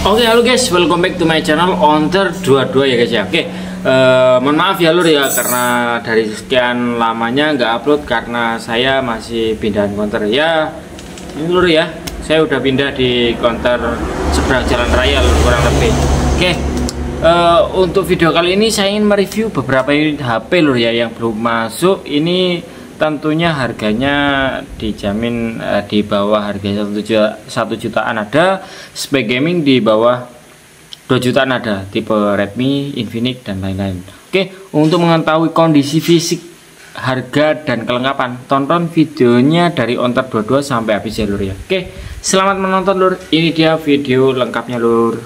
Oke, halo guys, welcome back to my channel Onter 22 ya guys ya. Oke, mohon maaf ya lur ya, karena dari sekian lamanya nggak upload karena saya masih pindahan konter ya. Ini lur ya, saya udah pindah di konter seberang jalan raya lur, kurang lebih. Oke, untuk video kali ini saya ingin mereview beberapa unit HP lur ya yang belum masuk. Ini tentunya harganya dijamin di bawah harga 1 jutaan ada, spek gaming di bawah 2 jutaan ada, tipe Redmi, Infinix dan lain-lain. Oke, untuk mengetahui kondisi fisik, harga dan kelengkapan, tonton videonya dari Onter 22 sampai habis ya lur ya. Oke, selamat menonton lur. Ini dia video lengkapnya lur.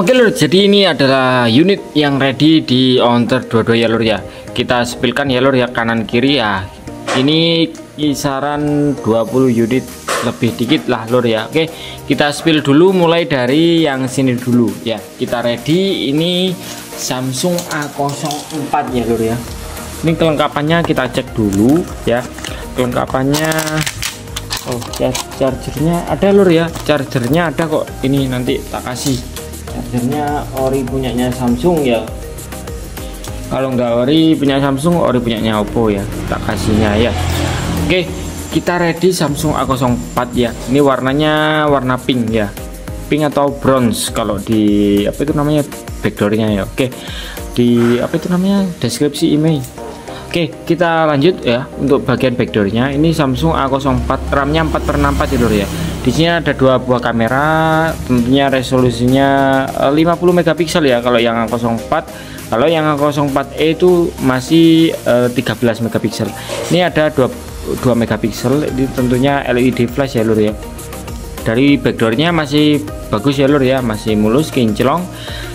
Oke lur, jadi ini adalah unit yang ready di Onter 22 ya lur ya. Kita spilkan ya lur ya, kanan kiri ya. Ini kisaran 20 unit lebih dikit lah lur ya. Oke, kita spill dulu mulai dari yang sini dulu ya. Kita ready, ini Samsung A04 ya lur ya. Ini kelengkapannya kita cek dulu ya. Kelengkapannya, oh ya, chargernya ada lur ya. Chargernya ada kok, ini nanti tak kasih. Chargernya ori punyanya Samsung ya. Kalau nggak ori punya Samsung, ori punyanya Oppo ya, tak kasihnya ya. Oke, kita ready Samsung A04 ya. Ini warnanya warna pink ya, pink atau bronze kalau di apa itu namanya backdoornya ya. Oke, di apa itu namanya deskripsi email. Oke, kita lanjut ya. Untuk bagian backdoornya ini Samsung A04, RAM-nya 4x64 ya lur ya. Di sini ada dua buah kamera, tentunya resolusinya 50 megapiksel ya kalau yang A04. Kalau yang A04e itu masih 13 megapiksel. Ini ada 2 megapiksel. Ini tentunya LED flash ya lur ya. Dari backdoornya masih bagus ya lur ya, masih mulus kinclong.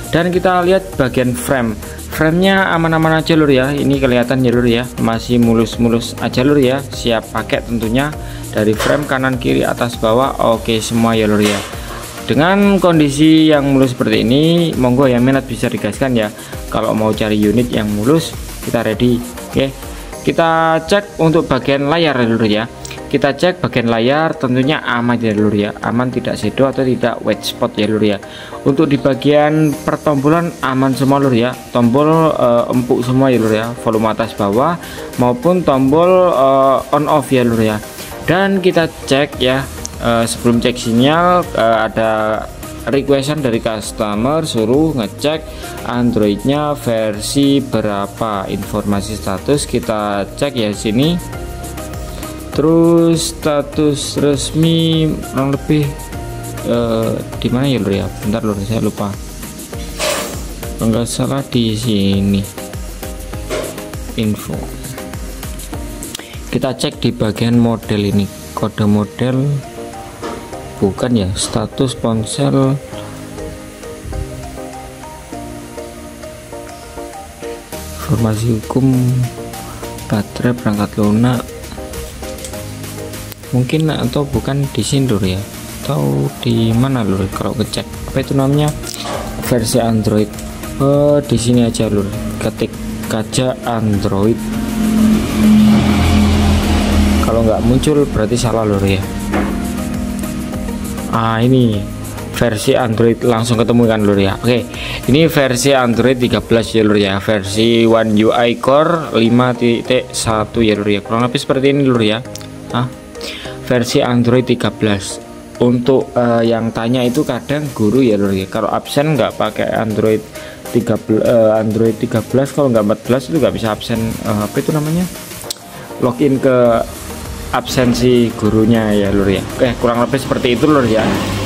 Dan kita lihat bagian frame. Framenya aman-aman aja lur ya. Ini kelihatan ya lur ya, masih mulus-mulus aja lur ya. Siap pakai tentunya. Dari frame kanan kiri atas bawah oke semua ya lur ya. Dengan kondisi yang mulus seperti ini, monggo yang minat bisa digaskan ya. Kalau mau cari unit yang mulus, kita ready. Oke, kita cek untuk bagian layar lur ya. Kita cek bagian layar, tentunya aman ya lur ya. Aman, tidak shadow atau tidak white spot ya lur ya. Untuk di bagian pertombolan aman semua lur ya. Tombol empuk semua ya lur ya. Volume atas bawah maupun tombol on off ya lur ya. Dan kita cek ya. Sebelum cek sinyal ada requestan dari customer, suruh ngecek Androidnya versi berapa, informasi status kita cek ya sini. Terus status resmi kurang lebih di mana ya lur ya, bentar lur saya lupa, enggak salah di sini info. Kita cek di bagian model ini, kode model bukan ya, status ponsel, informasi hukum, baterai, perangkat lunak mungkin, atau bukan di sini lur ya, atau di mana lur kalau ngecek apa itu namanya versi Android. Di sini aja lur, ketik aja Android, kalau nggak muncul berarti salah lur ya. Ini versi Android langsung ketemu kan lur ya. Oke, ini versi Android 13 ya lur ya, versi One UI Core 5.1 ya lur ya, kurang lebih seperti ini lur ya. Versi Android 13. Untuk yang tanya itu kadang guru ya lur ya, kalau absen nggak pakai Android 13, Android 13 kalau nggak 14 itu nggak bisa absen, apa itu namanya, login ke absensi gurunya ya lur ya. Oke, kurang lebih seperti itu lur ya.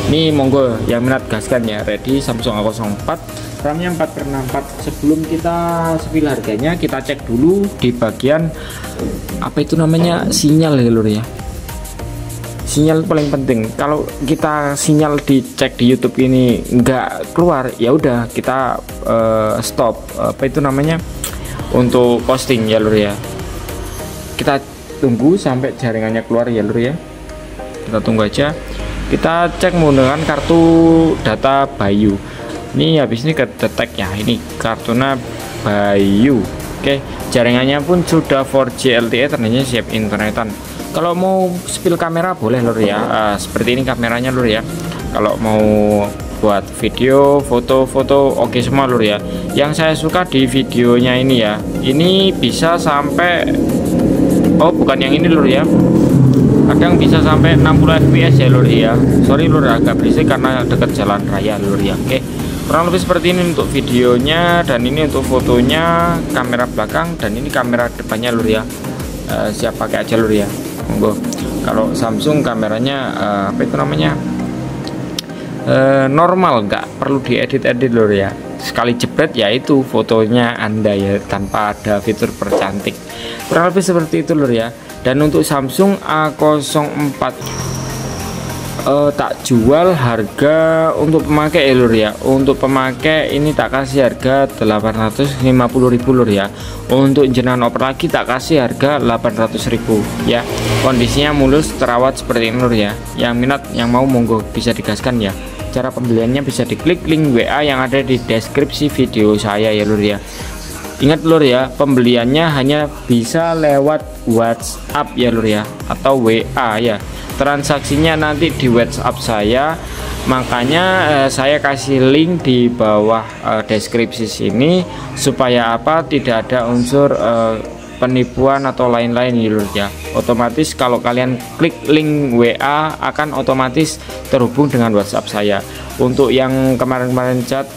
Ini monggo yang minat gaskan ya. Ready Samsung A04, RAM-nya 4x64. Sebelum kita spill harganya, kita cek dulu di bagian apa itu namanya sinyal ya lur ya. Sinyal paling penting. Kalau kita sinyal dicek di YouTube ini nggak keluar, ya udah kita stop apa itu namanya untuk posting ya lur ya. Kita tunggu sampai jaringannya keluar ya lur ya. Kita tunggu aja. Kita cek menggunakan kartu data Bayu. Ini habis ini kedetek ya, ini kartunya Bayu. Oke, jaringannya pun sudah 4G LTE, ternyata siap internetan. Kalau mau spill kamera boleh lur ya, seperti ini kameranya lur ya. Kalau mau buat video, foto-foto oke semua lur ya. Yang saya suka di videonya ini ya, ini bisa sampai, oh bukan yang ini lur ya, kadang bisa sampai 60 fps ya lur ya. Sorry lur, agak berisik karena dekat jalan raya lur ya. Oke, kurang lebih seperti ini untuk videonya, dan ini untuk fotonya, kamera belakang, dan ini kamera depannya lur ya. Siap pakai aja lur ya, monggo. Kalau Samsung kameranya apa itu namanya, normal, nggak perlu diedit-edit lur ya. Sekali jepret ya itu fotonya Anda ya, tanpa ada fitur percantik. Kurang lebih seperti itu lur ya. Dan untuk Samsung A04 tak jual harga untuk pemakai ya lur ya. Untuk pemakai ini tak kasih harga 850.000 lur ya. Untuk jenengan oper lagi tak kasih harga 800.000 ya. Kondisinya mulus, terawat seperti ini lur ya. Yang minat, yang mau monggo bisa digaskan ya. Cara pembeliannya bisa diklik link WA yang ada di deskripsi video saya ya lur ya. Ingat lur ya, pembeliannya hanya bisa lewat WhatsApp ya lur ya, atau WA ya. Transaksinya nanti di WhatsApp saya, makanya saya kasih link di bawah deskripsi sini supaya apa, tidak ada unsur penipuan atau lain-lain ya lur ya. Otomatis kalau kalian klik link WA akan otomatis terhubung dengan WhatsApp saya. Untuk yang kemarin-kemarin chat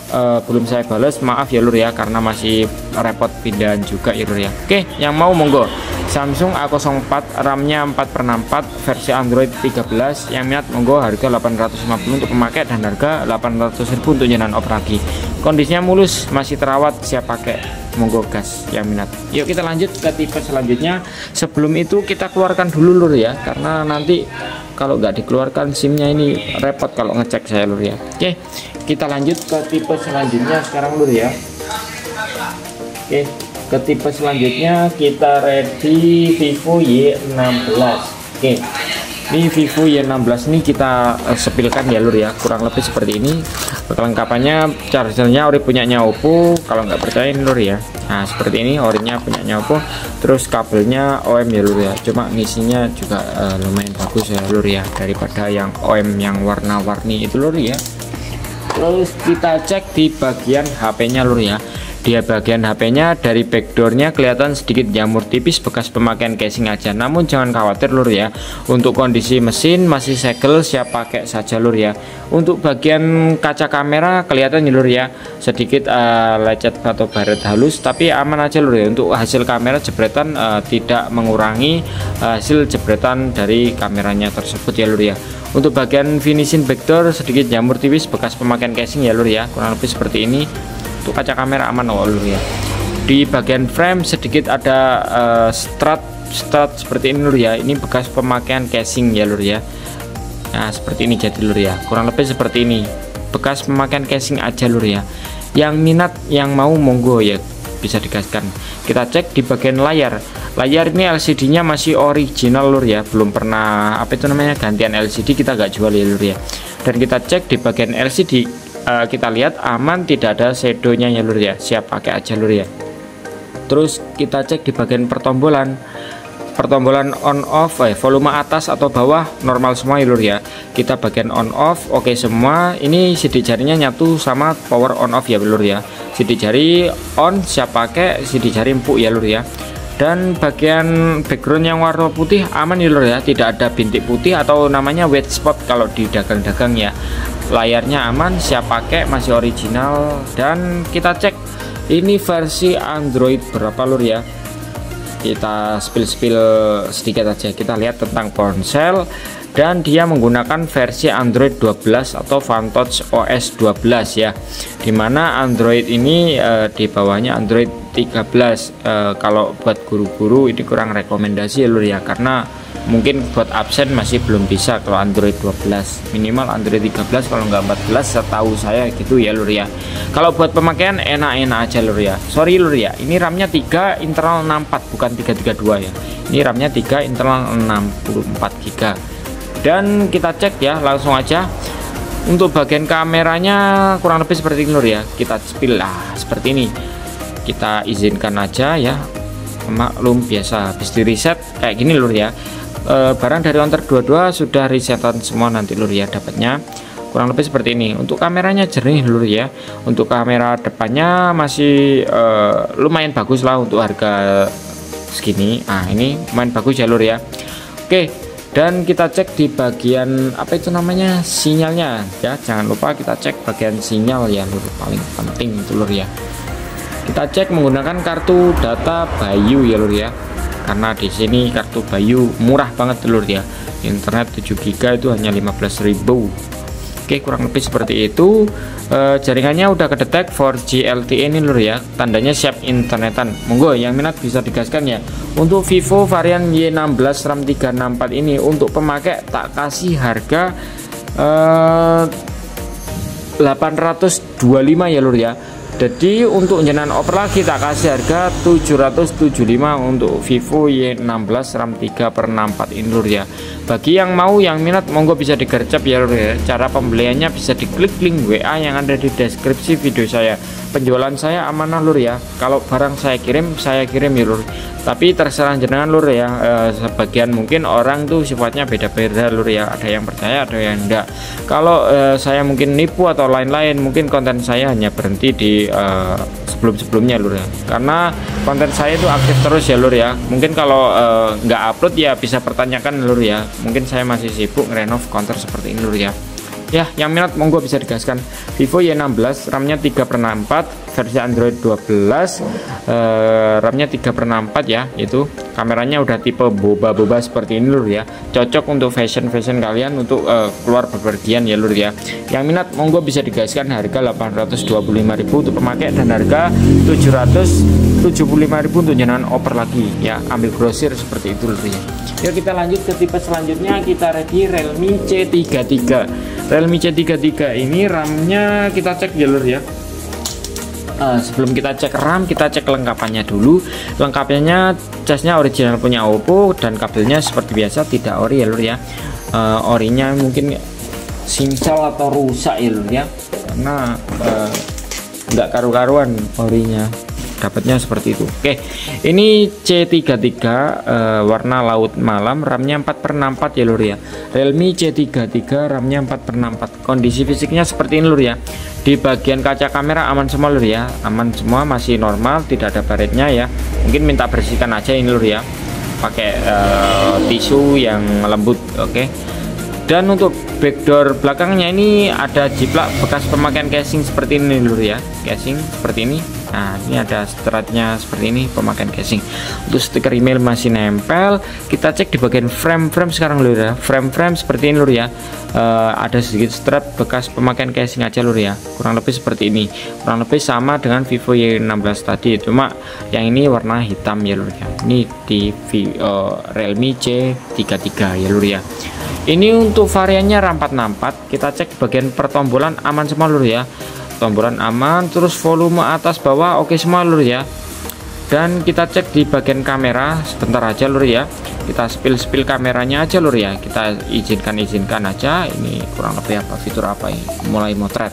belum saya balas, maaf ya lur ya, karena masih repot pindahan juga ya lur ya. Oke, yang mau monggo. Samsung A04, RAM-nya 4/64, versi Android 13. Yang minat monggo, harga 850 untuk pemakai dan harga 800.000 untuk jenengan operasi. Kondisinya mulus, masih terawat, siap pakai. Monggo gas yang minat. Yuk kita lanjut ke tipe selanjutnya. Sebelum itu kita keluarkan dulu lur ya, karena nanti kalau nggak dikeluarkan SIM-nya ini repot kalau ngecek saya lur ya. Oke, kita lanjut ke tipe selanjutnya sekarang lur ya. Oke, ke tipe selanjutnya kita ready Vivo Y16. Oke, ini Vivo Y16 ini kita sepilkan ya lur ya, kurang lebih seperti ini. Kelengkapannya, chargernya ori punyanya Oppo, kalau nggak percaya ini lur ya. Nah seperti ini, orinya punyanya Oppo. Terus kabelnya OM ya lur ya, cuma ngisinya juga lumayan bagus ya lur ya, daripada yang OM yang warna-warni itu lur ya. Terus kita cek di bagian HP-nya lur ya. Di bagian HP-nya dari backdoornya kelihatan sedikit jamur tipis bekas pemakaian casing aja, namun jangan khawatir lur ya. Untuk kondisi mesin masih segel, siap pakai saja lur ya. Untuk bagian kaca kamera kelihatan ya lur ya, sedikit lecet atau baret halus, tapi aman aja lur ya. Untuk hasil kamera jebretan tidak mengurangi hasil jebretan dari kameranya tersebut ya lur ya. Untuk bagian finishing backdoor sedikit jamur tipis bekas pemakaian casing ya lur ya, kurang lebih seperti ini. Untuk kaca kamera aman oh lur ya. Di bagian frame sedikit ada strut seperti ini lur ya. Ini bekas pemakaian casing ya lur ya. Nah seperti ini jadi lur ya, kurang lebih seperti ini, bekas pemakaian casing aja lur ya. Yang minat, yang mau monggo ya bisa digaskan. Kita cek di bagian layar. Layar ini LCD nya masih original lur ya, belum pernah apa itu namanya gantian LCD, kita gak jual ya lur ya. Dan kita cek di bagian LCD, kita lihat aman, tidak ada shadownya ya lur ya, siap pakai aja lur ya. Terus kita cek di bagian pertombolan on off, volume atas atau bawah normal semua ya lur ya. Kita bagian on off oke semua. Ini sidik jarinya nyatu sama power on off ya lur ya. Sidik jari on siap pakai, sidik jari empuk ya lur ya. Dan bagian background yang warna putih aman ya lur ya, tidak ada bintik putih atau namanya white spot kalau di dagang-dagang ya. Layarnya aman, siap pakai, masih original. Dan kita cek ini versi Android berapa lur ya. Kita spill sedikit aja, kita lihat tentang ponsel. Dan dia menggunakan versi Android 12 atau Vantage OS 12 ya, dimana Android ini di bawahnya Android 13. Kalau buat guru-guru ini kurang rekomendasi ya lur ya, karena mungkin buat absen masih belum bisa. Kalau Android 12 minimal Android 13, kalau nggak 14 setahu saya gitu ya lur ya. Kalau buat pemakaian enak-enak aja lur ya. Sorry lur ya, ini RAM-nya 3 internal 64 bukan 332 ya. Ini RAM-nya 3 internal 64 GB. Dan kita cek ya langsung aja. Untuk bagian kameranya kurang lebih seperti ini lur ya. Kita spill lah seperti ini. Kita izinkan aja ya. Maklum biasa habis di reset kayak gini lur ya. Barang dari Onter 22 sudah resetan semua nanti lur ya dapatnya. kurang lebih seperti ini. Untuk kameranya jernih lur ya, untuk kamera depannya masih lumayan bagus lah untuk harga segini. Ini lumayan bagus ya lur ya. Oke, dan kita cek di bagian apa itu namanya, sinyalnya ya, jangan lupa kita cek bagian sinyal ya lur, paling penting itu lur ya. Kita cek menggunakan kartu data Bayu ya lur ya, karena di sini kartu Bayu murah banget lur ya, internet 7 GB itu hanya 15.000. Oke, kurang lebih seperti itu. Jaringannya udah kedetek 4G LTE ini lur ya, tandanya siap internetan. Monggo yang minat bisa digaskan ya. Untuk Vivo varian Y16 RAM 364 ini untuk pemakai tak kasih harga 825 ya lur ya. Jadi untuk jenengan oper lagi tak kasih harga 775 untuk Vivo Y16 RAM 3/64 ini lur ya. Bagi yang mau, yang minat, monggo bisa digercep ya lur ya. Cara pembeliannya bisa diklik link WA yang ada di deskripsi video saya. Penjualan saya amanah lur ya. Kalau barang saya kirim ya lur. Tapi terserah jenengan lur ya. Sebagian mungkin orang tuh sifatnya beda-beda lur ya. Ada yang percaya, ada yang enggak. Kalau saya mungkin nipu atau lain-lain, mungkin konten saya hanya berhenti di sebelum-sebelumnya lur ya. Karena konten saya itu aktif terus ya lur ya. Mungkin kalau nggak upload ya bisa pertanyakan lur ya. Mungkin saya masih sibuk ngerenov counter seperti ini lur ya. Ya, yang minat monggo bisa digaskan. Vivo Y16 RAM-nya 3/64, versi Android 12, RAM-nya 3/64 ya. Itu kameranya udah tipe boba-boba seperti ini lur ya. Cocok untuk fashion kalian untuk keluar bepergian ya lur ya. Yang minat monggo bisa digaskan, harga 825.000 untuk pemakai dan harga 775.000 untuk jenengan oper lagi ya. Ambil grosir seperti itu lur ya. Yuk kita lanjut ke tipe selanjutnya, kita ready Realme C33. Realme C33 ini RAM-nya kita cek ya lur ya. Sebelum kita cek RAM, kita cek kelengkapannya dulu. Lengkapnya casnya original punya Oppo dan kabelnya seperti biasa tidak ori ya lur ya. Orinya mungkin singsal atau rusak ya lur ya, karena nggak karu-karuan orinya, dapatnya seperti itu. Oke, ini C33 warna laut malam, RAM-nya 4/64 ya lur ya. Realme C33 RAM-nya 4/64. Kondisi fisiknya seperti ini lur ya. Di bagian kaca kamera aman semua lur ya, aman semua, masih normal, tidak ada baretnya ya. Mungkin minta bersihkan aja ini lur ya, pakai tisu yang lembut. Oke. Dan untuk backdoor belakangnya ini ada jiplak bekas pemakaian casing seperti ini lur ya, casing seperti ini. Nah, ini ada stratnya seperti ini, pemakaian casing. Untuk stiker email masih nempel. Kita cek di bagian frame sekarang lur ya. Frame seperti ini lur ya. Ada sedikit strap bekas pemakaian casing aja lur ya. Kurang lebih seperti ini. Kurang lebih sama dengan Vivo Y16 tadi, cuma yang ini warna hitam ya lur ya. Ini di Realme C33 ya lur ya. Ini untuk variannya RAM 464. Kita cek bagian pertombolan aman semua lur ya. Tombolan aman, terus volume atas bawah oke semua lur ya. Dan kita cek di bagian kamera sebentar aja lur ya. Kita spill kameranya aja lur ya. Kita izinkan aja. Ini kurang lebih apa, fitur apa ini, mulai motret.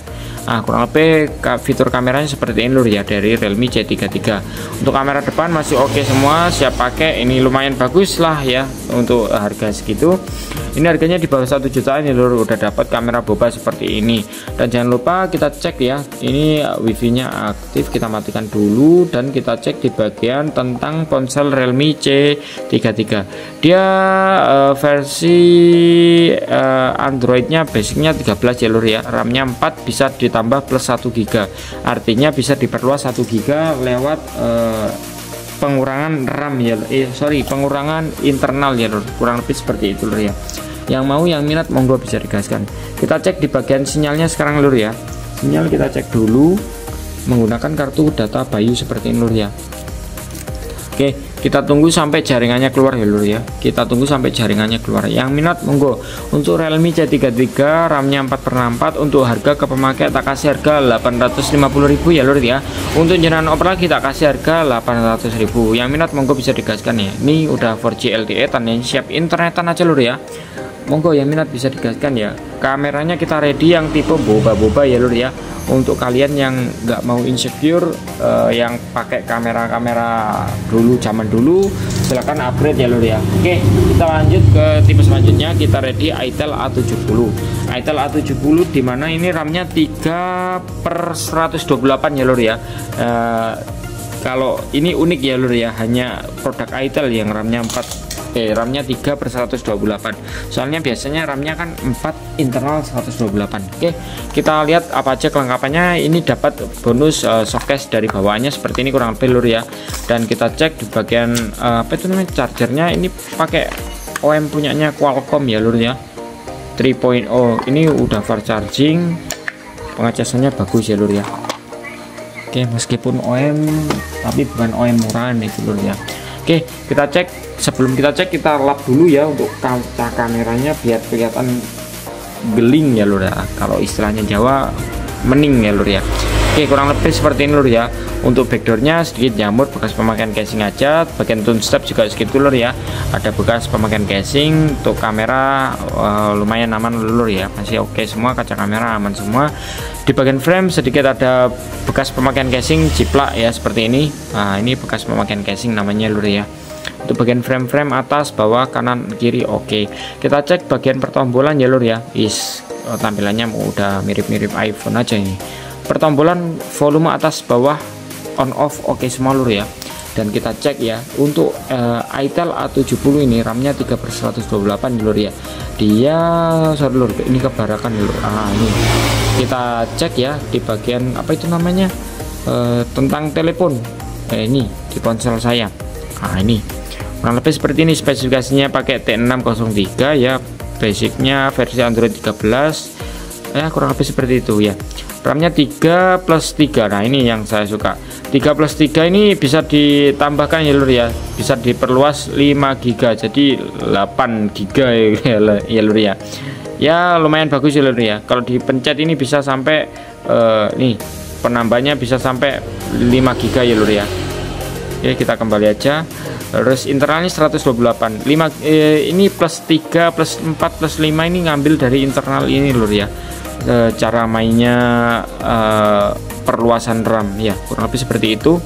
Nah, kurang lebih fitur kameranya seperti ini lur ya, dari Realme C33. Untuk kamera depan masih oke semua, siap pakai. Ini lumayan bagus lah ya untuk harga segitu. Ini harganya di bawah 1 jutaan ya lur, udah dapat kamera boba seperti ini. Dan jangan lupa kita cek ya, ini wifi nya aktif, kita matikan dulu. Dan kita cek di bagian tentang ponsel Realme C33. Dia versi Androidnya basicnya 13 ya lur ya. RAM-nya 4, bisa ditambah plus 1 GB. Artinya bisa diperluas 1 GB lewat pengurangan RAM ya, pengurangan internal ya lur. Kurang lebih seperti itu lur ya. Yang mau, yang minat monggo bisa digaskan. Kita cek di bagian sinyalnya sekarang lur ya. Sinyal kita cek dulu menggunakan kartu data Bayu seperti ini lur ya. Oke, kita tunggu sampai jaringannya keluar ya lur ya. Kita tunggu sampai jaringannya keluar. Yang minat monggo. Untuk Realme C33 RAM-nya 4/64, untuk harga ke pemakai tak kasih harga 850.000 ya lur ya. Untuk jenengan oper lagi tak kasih harga 800.000. Yang minat monggo bisa digaskan ya. Ini udah 4G LTE, tandanya siap internetan aja lur ya. monggo yang minat bisa digaskan ya. Kameranya kita ready yang tipe boba-boba ya lur ya. Untuk kalian yang nggak mau insecure, yang pakai kamera dulu zaman dulu, silahkan upgrade ya lur ya. Oke, kita lanjut ke tipe selanjutnya. Kita ready Itel A70. Itel A70 dimana ini RAM-nya 3/128 ya lur ya. Kalau ini unik ya lur ya, hanya produk Itel yang RAM-nya 3/128. Soalnya biasanya RAM-nya kan 4 internal 128. Oke, kita lihat apa aja kelengkapannya. Ini dapat bonus showcase dari bawaannya seperti ini kurang lebih lur ya. Dan kita cek di bagian apa itu namanya, chargernya ini pakai OEM punyanya Qualcomm ya lur ya. 3.0 ini udah fast charging, pengecasannya bagus ya lur ya. Oke, meskipun OEM tapi bukan OEM murahan itu lur ya. Oke, kita cek. Sebelum kita cek, kita lap dulu ya untuk kaca kameranya biar kelihatan geling ya lur ya. Kalau istilahnya Jawa mening ya lur ya. Oke, kurang lebih seperti ini lur ya. Untuk backdoornya sedikit jamur bekas pemakaian casing aja. Bagian tune step juga sedikit lur ya. Ada bekas pemakaian casing. Untuk kamera lumayan aman lur ya. Masih oke semua, kaca kamera aman semua. Di bagian frame sedikit ada bekas pemakaian casing jiplak ya seperti ini. Nah, ini bekas pemakaian casing namanya lur ya. Untuk bagian frame atas, bawah, kanan, kiri oke. Kita cek bagian pertombolan ya lur ya. Tampilannya udah mirip-mirip iPhone aja ini. Pertombolan volume atas bawah on off oke semua lur ya. Dan kita cek ya untuk Itel A70 ini RAM-nya 3/128 lur ya. Dia sorry lur, ini kebarakan lur. Ini kita cek ya di bagian apa itu namanya, tentang telepon. Ini di ponsel saya. Ini kurang lebih seperti ini spesifikasinya, pakai T603 ya, basicnya versi Android 13 ya, kurang lebih seperti itu ya. RAM-nya 3+3. Nah, ini yang saya suka. 3+3 ini bisa ditambahkan ya lur ya, bisa diperluas 5 GB jadi 8 GB ya lur ya. Ya lumayan bagus ya lur ya. Kalau dipencet ini bisa sampai nih penambahnya bisa sampai 5 GB ya lur ya. Oke, kita kembali aja. Terus internalnya 128. Ini +3 +4 +5 ini ngambil dari internal ini lur ya. Cara mainnya perluasan RAM ya, kurang lebih seperti itu.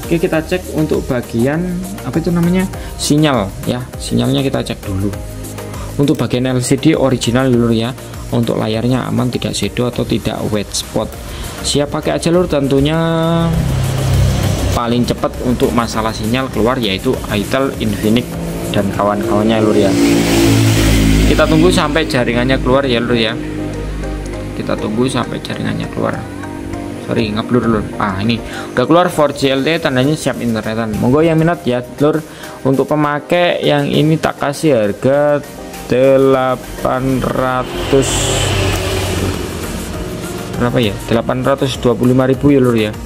Oke, kita cek untuk bagian apa itu namanya, sinyal ya. Sinyalnya kita cek dulu. Untuk bagian LCD original lur ya. Untuk layarnya aman, tidak shadow atau tidak white spot. Siap pakai aja lur tentunya. Paling cepat untuk masalah sinyal keluar yaitu Itel Infinix dan kawan-kawannya lur ya. Kita tunggu sampai jaringannya keluar ya lur ya. Kita tunggu sampai jaringannya keluar. Sorry, ngeblur lur. Ini udah keluar 4G LTE, tandanya siap internetan. Monggo yang minat ya lur. Untuk pemakai yang ini tak kasih harga 800 berapa ya? 825.000 ya lur ya.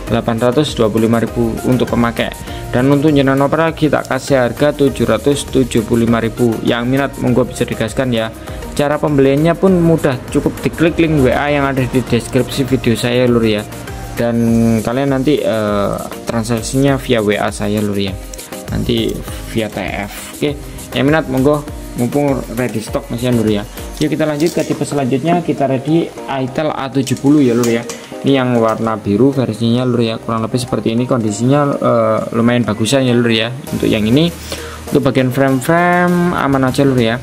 825.000 untuk pemakai, dan untuk jenengan opera kita kasih harga 775.000. Yang minat monggo bisa digaskan ya. Cara pembeliannya pun mudah, cukup diklik link WA yang ada di deskripsi video saya lur ya. Dan kalian nanti transaksinya via WA saya lur ya, nanti via TF. Oke, yang minat monggo, mumpung ready stock masih lur ya. Yuk kita lanjut ke tipe selanjutnya. Kita ready Itel A70 ya lur ya. Ini yang warna biru versinya lur ya, kurang lebih seperti ini kondisinya. Lumayan bagusan ya lur ya. Untuk yang ini, untuk bagian frame aman aja lur ya.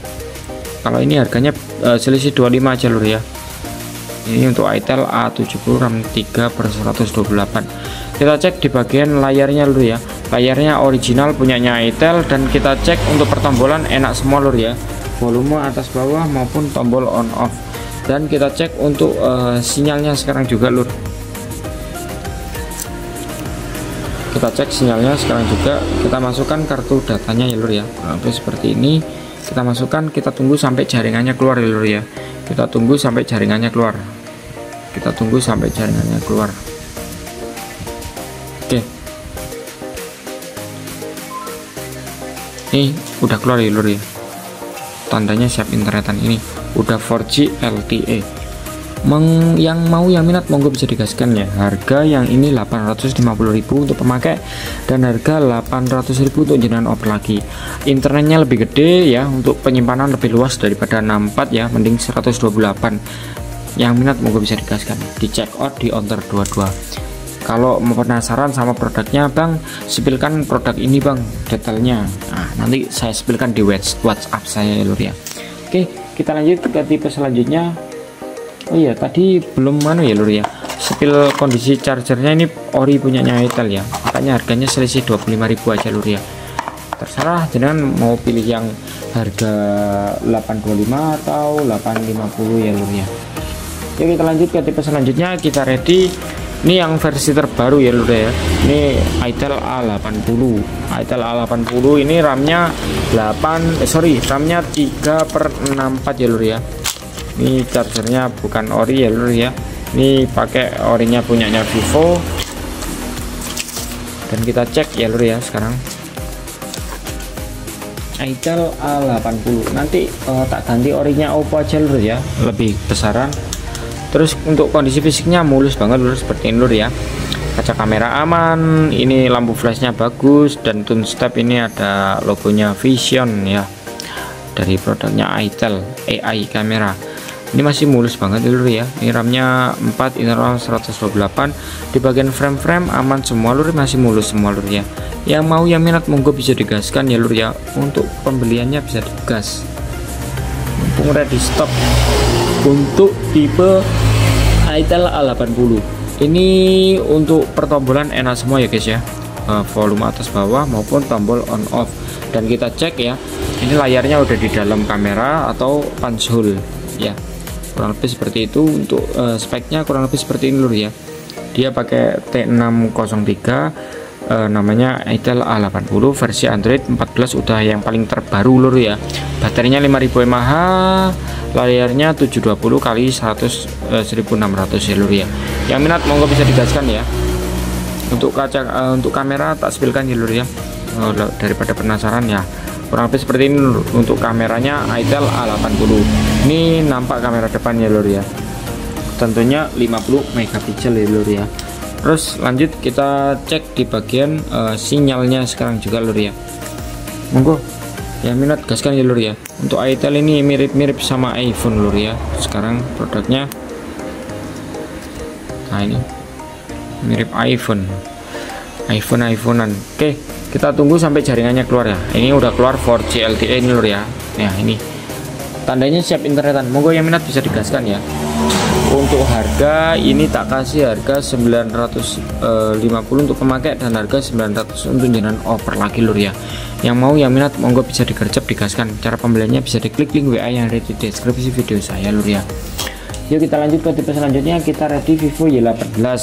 Kalau ini harganya selisih 25 aja lur ya. Ini untuk Itel A70 RAM 3/128. Kita cek di bagian layarnya lur ya. Layarnya original punyanya Itel, dan kita cek untuk pertombolan enak semua lur ya. Volume atas bawah maupun tombol on off. Dan kita cek untuk sinyalnya sekarang juga lur. Kita cek sinyalnya sekarang juga. Kita masukkan kartu datanya ya lur ya. Seperti ini kita masukkan, kita tunggu sampai jaringannya keluar ya lur ya. Kita tunggu sampai jaringannya keluar. Kita tunggu sampai jaringannya keluar. Oke, ini udah keluar ya lur ya. Tandanya siap internetan, ini udah 4G LTE. Yang mau yang minat monggo bisa digaskan ya. Harga yang ini 850.000 untuk pemakai dan harga 800.000 untuk jenengan oper lagi. Internetnya lebih gede ya, untuk penyimpanan lebih luas daripada 64 ya, mending 128. Yang minat monggo bisa digaskan, di check out di Onter 22. Kalau mau penasaran sama produknya, Bang, spilkan produk ini Bang detailnya. Nah, nanti saya spilkan di WhatsApp saya ya lur ya. Oke, kita lanjut ke tipe selanjutnya. Oh iya, tadi belum ya lur ya, spill kondisi chargernya. Ini ori punyanya Itel ya, makanya harganya selisih 25.000 aja lur ya. Terserah jenengan mau pilih yang harga 825 atau 850 ya lur ya. Oke, kita lanjut ke tipe selanjutnya. Kita ready. Ini yang versi terbaru ya lur ya. Ini Itel A80. Itel A80 ini RAM-nya RAM-nya 3/64 ya lur ya. Ini chargernya bukan ori ya lur ya. Ini pakai orinya punyanya Vivo. Dan kita cek ya lur ya sekarang. Itel A80. Nanti tak ganti orinya Oppo aja lur ya, lebih besaran. Terus untuk kondisi fisiknya mulus banget lur, seperti ini lur ya. Kaca kamera aman, ini lampu flashnya bagus, dan tune step ini ada logonya Vision ya, dari produknya Itel AI kamera. Ini masih mulus banget lur ya. Ini RAM-nya 4, internal 128. Di bagian frame aman semua lur, masih mulus semua lur ya. Yang mau yang minat monggo bisa digaskan ya lur ya. Untuk pembeliannya bisa digas, mumpung ready stock. Untuk tipe Itel A80 ini untuk pertombolan enak semua ya guys ya, volume atas bawah maupun tombol on off. Dan kita cek ya, ini layarnya udah di dalam kamera atau punch hole ya, kurang lebih seperti itu. Untuk speknya kurang lebih seperti ini lur ya. Dia pakai T603, namanya Itel A80 versi Android 14, udah yang paling terbaru lur ya. Baterainya 5000 mAh, layarnya 720 x 1600 ya lur ya. Yang minat monggo bisa digaskan ya. Untuk kaca untuk kamera tak spilkan ya lur ya, daripada penasaran ya. Kurang lebih seperti ini lur. Untuk kameranya Itel A80 ini nampak kamera depan ya lur ya, tentunya 50 megapiksel ya lur ya. Terus lanjut kita cek di bagian sinyalnya sekarang juga lur ya. Monggo yang minat gaskan ya lur ya. Untuk Itel ini mirip-mirip sama iPhone lur ya. Sekarang produknya, nah ini mirip iPhonean. Oke, kita tunggu sampai jaringannya keluar ya. Ini udah keluar 4G LTE ini lur ya. Nah ini tandanya siap internetan. Monggo yang minat bisa digaskan ya. Untuk harga ini tak kasih harga 950 untuk pemakai dan harga 900 untuk jenengan oper lagi lur ya. Yang mau yang minat monggo bisa digercep digaskan. Cara pembeliannya bisa diklik link WA yang ada di deskripsi video saya lur ya. Yuk kita lanjut ke tipe selanjutnya. Kita ready Vivo Y18.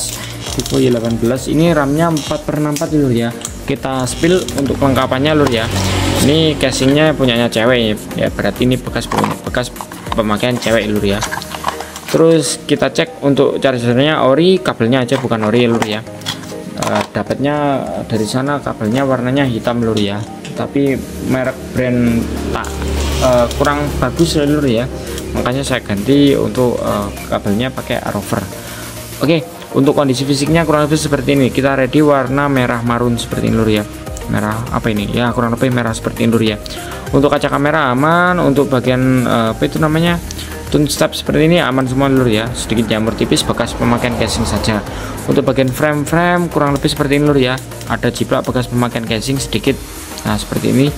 Vivo Y18 ini RAM-nya 4/64 lur ya. Kita spill untuk kelengkapannya lur ya. Ini casingnya punyanya cewek ya, berarti ini bekas pemakaian cewek lur ya. Terus kita cek untuk chargernya ori, kabelnya aja bukan ori lur ya. Dapatnya dari sana kabelnya warnanya hitam lur ya, tapi merek brand tak kurang bagus lur ya, makanya saya ganti untuk kabelnya pakai Rover. Oke, untuk kondisi fisiknya kurang lebih seperti ini. Kita ready warna merah marun seperti ini lur ya. Merah apa ini ya, kurang lebih merah seperti ini lur ya. Untuk kaca kamera aman, untuk bagian apa itu namanya, tune step seperti ini aman semua lur ya. Sedikit jamur tipis bekas pemakaian casing saja. Untuk bagian frame kurang lebih seperti ini lur ya. Ada jiplak bekas pemakaian casing sedikit. Nah seperti ini.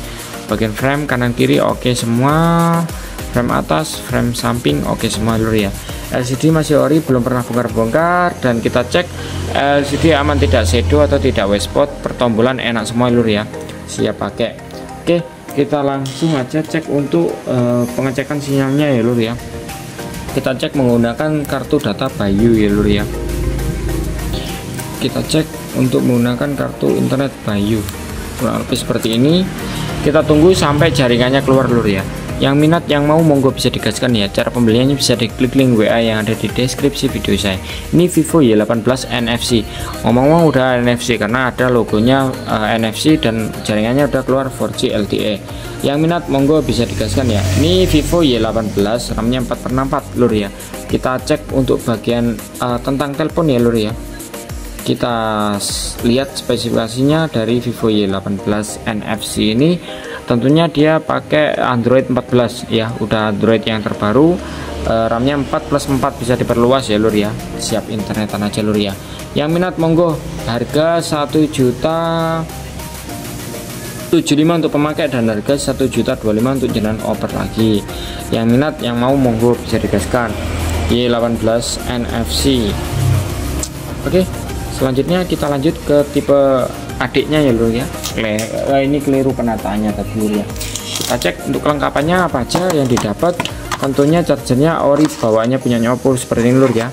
Bagian frame kanan kiri oke semua. Frame atas, frame samping oke semua lur ya. LCD masih ori, belum pernah bongkar-bongkar. Dan kita cek LCD aman, tidak shadow atau tidak white spot. Pertombolan enak semua lur ya, siap pakai. Oke, kita langsung aja cek untuk pengecekan sinyalnya ya lur ya. Kita cek menggunakan kartu data Bayu ya lur ya. Kita cek untuk menggunakan kartu internet Bayu, kurang lebih seperti ini. Kita tunggu sampai jaringannya keluar lur ya. Yang minat, yang mau, monggo bisa digaskan ya. Cara pembeliannya bisa diklik link WA yang ada di deskripsi video saya. Ini Vivo Y18 NFC. Ngomong-ngomong udah NFC karena ada logonya NFC dan jaringannya udah keluar 4G LTE. Yang minat monggo bisa digaskan ya. Ini Vivo Y18, RAM-nya 4/64 lur ya. Kita cek untuk bagian tentang telepon ya lur ya. Kita lihat spesifikasinya dari Vivo Y18 NFC ini. Tentunya dia pakai Android 14 ya, udah Android yang terbaru. RAM-nya 4+4 bisa diperluas ya lur ya. Siap internetan aja lur ya. Yang minat monggo, harga 1.075.000 untuk pemakai dan harga 1.025.000 untuk jenengan oper lagi. Yang minat, yang mau monggo bisa digaskan. Y18 NFC. Oke, selanjutnya kita lanjut ke tipe adiknya ya lur ya. Ini keliru penataannya tadi lur ya. Kita cek untuk kelengkapannya apa aja yang didapat. Tentunya chargernya ori, bawaannya punya Oppo seperti ini lur ya.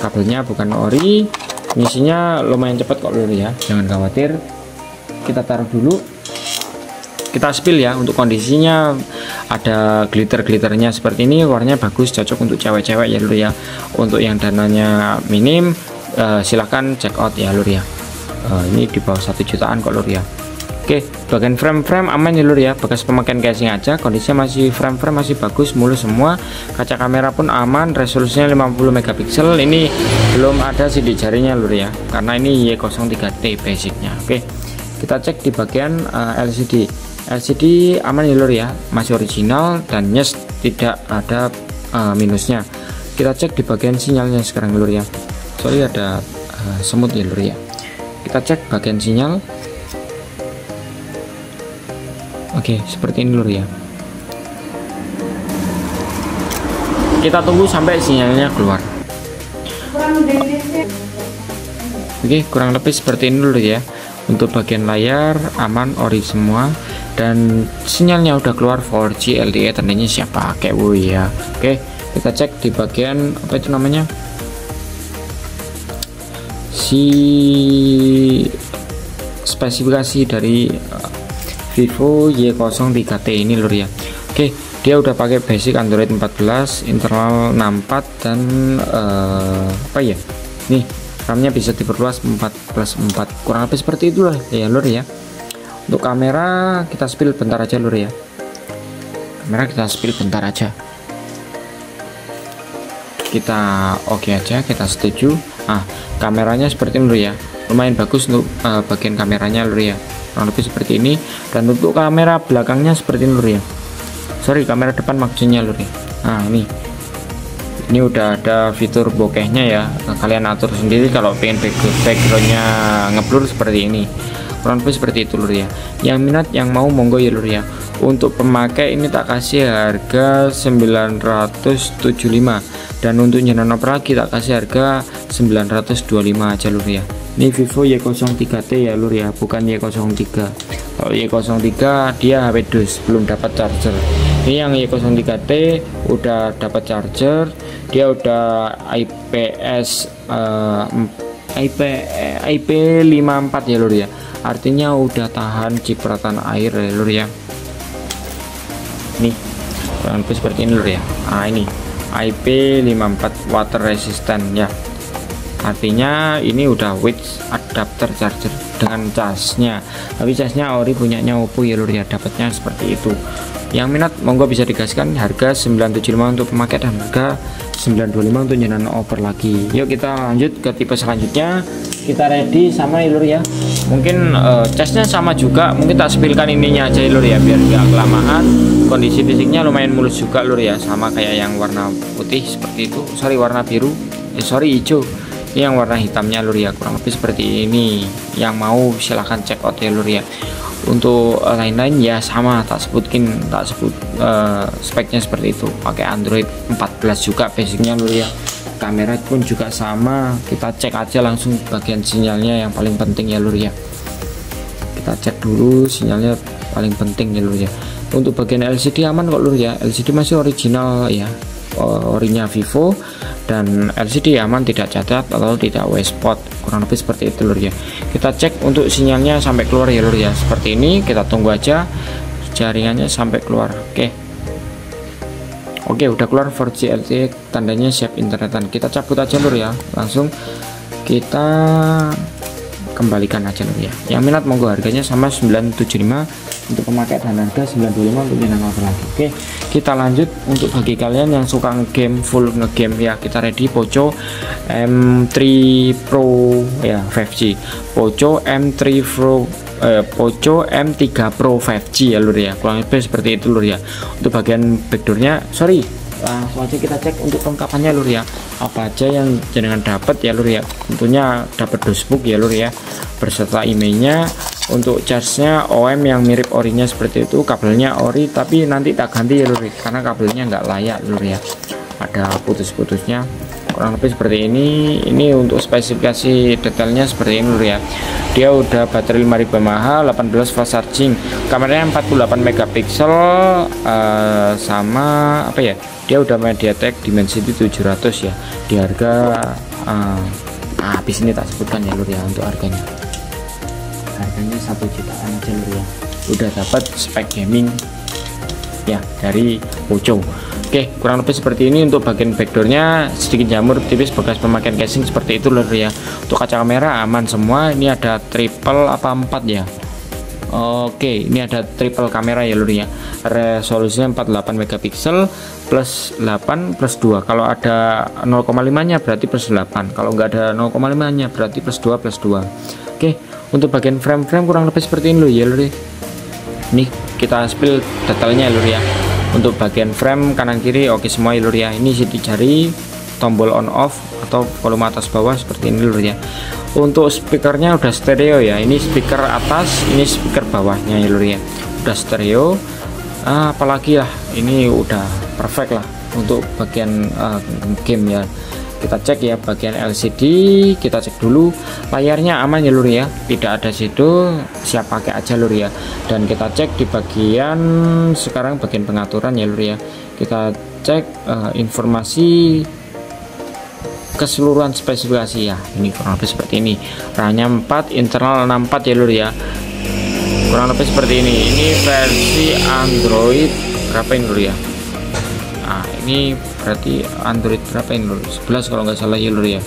Kabelnya bukan ori, ngisinya lumayan cepat kok lur ya, jangan khawatir. Kita taruh dulu, kita spill ya. Untuk kondisinya ada glitter-glitternya seperti ini, warnanya bagus, cocok untuk cewek-cewek ya lur ya. Untuk yang dananya minim silahkan check out ya lur ya. Ini di bawah 1 jutaan kok lur ya. Oke, bagian frame aman ya lur ya, bekas pemakaian casing aja, kondisinya masih frame masih bagus, mulus semua. Kaca kamera pun aman, resolusinya 50 megapiksel. Ini belum ada sidik jarinya lur ya, karena ini Y03T basicnya. Oke, kita cek di bagian LCD aman ya lur ya, masih original dan nyes, tidak ada minusnya. Kita cek di bagian sinyalnya sekarang lur ya, soalnya ada semut ya lur ya. Kita cek bagian sinyal. Oke, seperti ini lur ya. Kita tunggu sampai sinyalnya keluar. Oke, kurang lebih seperti ini lur ya. Untuk bagian layar aman, ori semua, dan sinyalnya udah keluar 4G LTE, tandanya siap pakai ya. Oke, kita cek di bagian apa itu namanya, spesifikasi dari Vivo Y03T ini lur ya. Oke, dia udah pakai basic Android 14, internal 64 dan apa ya, nih RAM-nya bisa diperluas 4+4, kurang lebih seperti itulah ya lur ya. Untuk kamera kita spill bentar aja lur ya. Kita oke aja, kita setuju. Kameranya seperti ini lur ya, lumayan bagus untuk bagian kameranya lur ya, kurang lebih seperti ini. Dan untuk kamera belakangnya seperti ini lur ya, kamera depan maksudnya lur ya. Ini udah ada fitur bokehnya ya, kalian atur sendiri kalau pengen backgroundnya ngeblur seperti ini, kurang lebih seperti itu lur ya. Yang minat, yang mau monggo ya lur ya. Untuk pemakai ini tak kasih harga 975, dan untuk jenengan lagi tak kasih harga 925 aja lur ya. Ini Vivo Y03T ya lur ya, bukan Y03. Kalau Y03 dia HP dus, belum dapat charger. Ini yang Y03T udah dapat charger, dia udah IP54 ya lur ya, artinya udah tahan cipratan air ya lur ya. Nih kurang lebih seperti ini lur ya. Ini IP54 water resistant ya, artinya ini udah with adapter charger dengan casnya, tapi casnya ori punyanya Oppo ya lur ya, dapatnya seperti itu. Yang minat monggo bisa digaskan, harga 975 untuk pemakai dan harga 925 untuk jenengan oper lagi. Yuk kita lanjut ke tipe selanjutnya. Kita ready sama ya lur ya. Mungkin casnya sama juga, mungkin tak spillkan ininya aja ya lur ya, biar nggak kelamaan. Kondisi fisiknya lumayan mulus juga lur ya, sama kayak yang warna putih seperti itu, warna biru, hijau. Ini yang warna hitamnya lur ya, kurang lebih seperti ini. Yang mau silahkan check out ya lur ya. Untuk lain-lain ya sama, tak sebut speknya seperti itu, pakai Android 14 juga basicnya lur ya. Kamera pun juga sama, kita cek aja langsung bagian sinyalnya yang paling penting ya lur ya. Kita cek dulu sinyalnya paling penting ya lur ya. Untuk bagian LCD aman kok lur ya, LCD masih original ya, orinya Vivo, dan LCD aman, tidak cacat atau tidak waste spot, kurang lebih seperti itu lur ya. Kita cek untuk sinyalnya sampai keluar ya lur ya, seperti ini. Kita tunggu aja jaringannya sampai keluar. Oke, Oke, udah keluar 4G LTE, tandanya siap internetan. Kita cabut aja lur ya, langsung kita kembalikan aja lur ya. Yang minat monggo, harganya sama 975 untuk pemakai dan harga 925 untuk yang order lagi. Oke, kita lanjut untuk bagi kalian yang suka ngegame, full ngegame ya, kita ready Poco M3 Pro ya 5G, Poco M3 Pro Poco M3 Pro 5G ya lur ya, kurang lebih seperti itu lur ya. Untuk bagian backdoornya, sorry, langsung aja kita cek untuk kelengkapannya lur ya, apa aja yang jenengan dapat ya lur ya. Tentunya dapat dosbook ya lur ya, berserta emailnya. Untuk charge-nya OM yang mirip orinya seperti itu, kabelnya ori tapi nanti tak ganti ya lur, karena kabelnya nggak layak lur ya, ada putus-putusnya, kurang lebih seperti ini. Ini untuk spesifikasi detailnya seperti ini lur ya. Dia udah baterai 5000 mAh, 18 fast charging, kameranya 48 megapiksel, sama apa ya, dia udah MediaTek Dimensity 700 ya, di harga habis ini tak sebutkan ya lur ya. Untuk harganya 1 jutaan aja lur ya, udah dapat spek gaming ya dari Poco. Oke, kurang lebih seperti ini. Untuk bagian backdoornya sedikit jamur tipis bekas pemakaian casing seperti itu lur ya. Untuk kaca kamera aman semua. Ini ada triple apa 4 ya. Oke, ini ada triple kamera ya lur ya. Resolusinya 48 megapiksel plus 8 plus 2. Kalau ada 0,5 nya berarti plus 8. Kalau nggak ada 0,5 nya berarti plus 2 plus 2. Oke, untuk bagian frame kurang lebih seperti ini lur ya lur. Ini kita spill detailnya lur ya. Untuk bagian frame kanan kiri oke semua ya lur ya. Ini sidik jari, tombol on off atau volume atas bawah seperti ini lur ya. Untuk speakernya udah stereo ya. Ini speaker atas, ini speaker bawahnya ya lur ya. Udah stereo. Apalagi lah, ini udah perfect lah untuk bagian game ya. Kita cek ya bagian LCD, kita cek dulu layarnya aman ya lur ya, tidak ada shadow, siap pakai aja lur ya. Dan kita cek di bagian sekarang bagian pengaturan ya lur ya, kita cek informasi keseluruhan spesifikasi ya. Ini kurang lebih seperti ini, RAM-nya 4, internal 64 ya lur ya, kurang lebih seperti ini. Ini versi Android berapa ini lur ya? Nah, ini berarti Android berapa ini lur? 11 kalau nggak salah ya lur ya.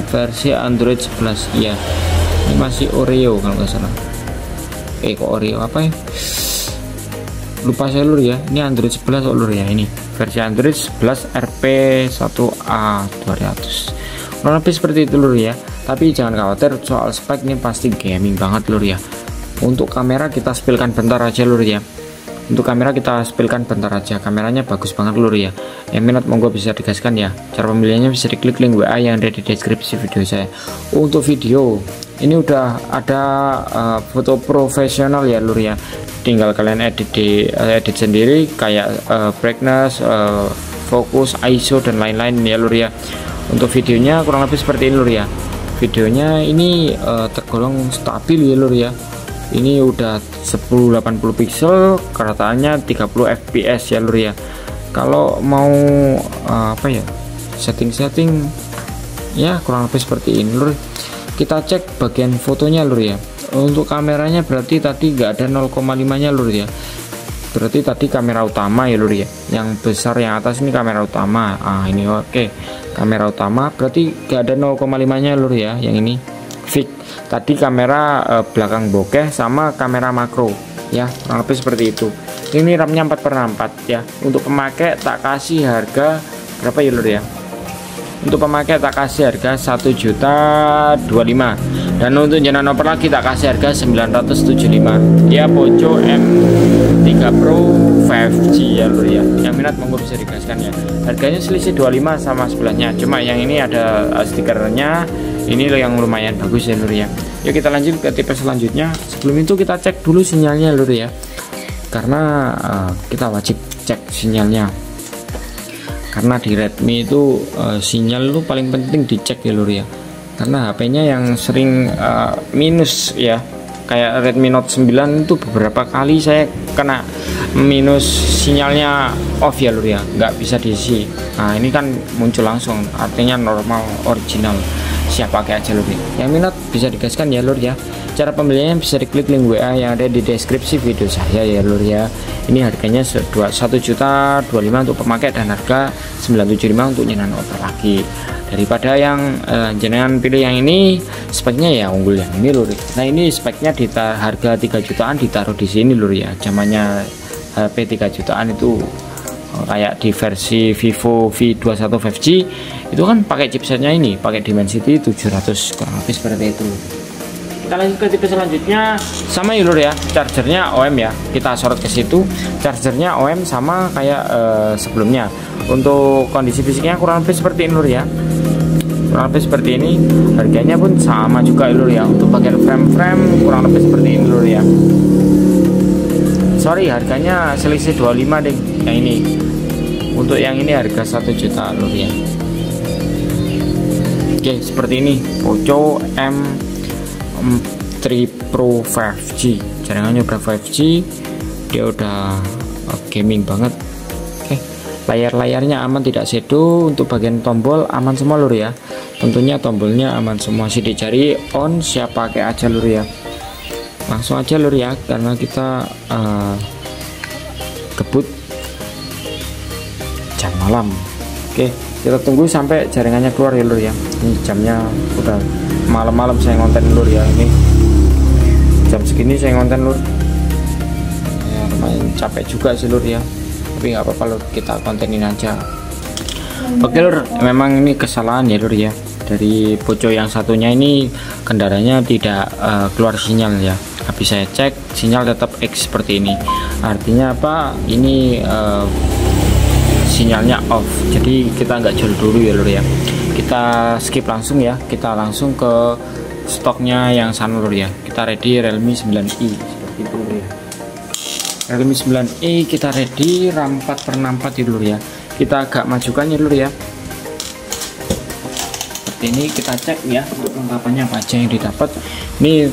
Versi Android 11 ya. Ini masih Oreo kalau nggak salah. Kok Oreo apa ya? Lupa saya lur ya. Ini Android 11 lur ya. Ini versi Android 11 RP1A 200. Kurang lebih seperti itu lur ya. Tapi jangan khawatir soal spek, ini pasti gaming banget lur ya. Untuk kamera kita spillkan bentar aja lur ya. Untuk kamera kita spillkan bentar aja, kameranya bagus banget lur ya. Yang minat monggo bisa digaskan ya. Cara pemilihannya bisa diklik link WA yang ada di deskripsi video saya. Untuk video ini udah ada foto profesional ya lur ya. Tinggal kalian edit sendiri kayak brightness, fokus, ISO dan lain-lain ya lur ya. Untuk videonya kurang lebih seperti ini lur ya. Videonya ini tergolong stabil ya lur ya. Ini udah 1080 pixel, kerataannya 30 fps ya lur ya. Kalau mau apa ya, setting ya kurang lebih seperti ini lur. Kita cek bagian fotonya lur ya. Untuk kameranya berarti tadi nggak ada 0,5 nya lur ya. Berarti tadi kamera utama ya lur ya. Yang besar yang atas ini kamera utama. Ini oke. Kamera utama berarti nggak ada 0,5 nya lur ya. Yang ini fix. Tadi kamera belakang bokeh sama kamera makro ya, kurang lebih seperti itu. Ini RAM-nya 4/4 ya. Untuk pemakai tak kasih harga berapa ya lur ya? Untuk pemakai tak kasih harga 1.025.000, dan untuk jenengan oper lagi tak kasih harga 975 ya. Poco M3 Pro 5G ya lur ya. Yang minat monggo bisa digaskan ya. Harganya selisih 25 sama sebelahnya, cuma yang ini ada stikernya. Ini yang lumayan bagus ya lur ya. Yuk kita lanjut ke tipe selanjutnya. Sebelum itu kita cek dulu sinyalnya lur ya, karena kita wajib cek sinyalnya, karena di Redmi itu sinyal itu paling penting dicek ya lur ya. Karena HP-nya yang sering minus ya, kayak Redmi Note 9 itu beberapa kali saya kena minus, sinyalnya off ya lur ya, nggak bisa diisi. Nah ini kan muncul langsung, artinya normal original. siap pakai aja lur ya. Yang minat bisa digaskan ya lur ya. Cara pembeliannya bisa diklik link WA yang ada di deskripsi video saya ya lur ya. Ini harganya 1.025.000 untuk pemakai dan harga 975 untuk nyenan over lagi. Daripada yang jenengan pilih yang ini, speknya ya unggul yang ini lur. Nah ini speknya di harga 3 jutaan ditaruh di sini lur ya. Zamannya HP 3 jutaan itu kayak di versi Vivo V21 5G itu kan pakai chipsetnya ini, pakai Dimensity 700 kurang lebih seperti itu. Kita lanjut ke tipe selanjutnya, sama ya lur ya, chargernya OM ya, kita sorot ke situ. Chargernya OM sama kayak sebelumnya. Untuk kondisi fisiknya kurang lebih seperti ini lur ya, kurang lebih seperti ini. Harganya pun sama juga lur ya. Untuk bagian frame kurang lebih seperti ini lur ya. Sorry, harganya selisih 25 deh yang ini. Untuk yang ini harga 1 juta lur ya. Oke, seperti ini Poco M3 Pro 5G. Jaringannya udah 5G, dia udah gaming banget. Oke, layar-layarnya aman, tidak shadow. Untuk bagian tombol aman semua lur ya. Tentunya tombolnya aman semua. Sidik jari on, siap pakai aja lur ya. Langsung aja lur ya, karena kita kebut jam malam. Oke, kita tunggu sampai jaringannya keluar ya lur ya. Ini jamnya udah malam-malam saya ngonten lur ya. Ini jam segini saya ngonten lur ya, lumayan capek juga sih lur ya, tapi nggak apa-apa lur, kita kontenin aja. Oke lur, memang ini kesalahan ya lur ya, dari Poco yang satunya ini kendaraannya tidak keluar sinyal ya. Habis saya cek sinyal tetap X seperti ini, artinya apa, ini sinyalnya off. Jadi kita nggak jual dulu ya lur ya, kita skip langsung ya, kita langsung ke stoknya yang sana lur ya. Kita ready Realme 9i seperti itu lur ya. Realme 9i kita ready, RAM 4/64 ya lur ya. Kita agak majukan ya lur ya. Seperti ini kita cek ya untuk lengkapannya apa aja yang didapat. Ini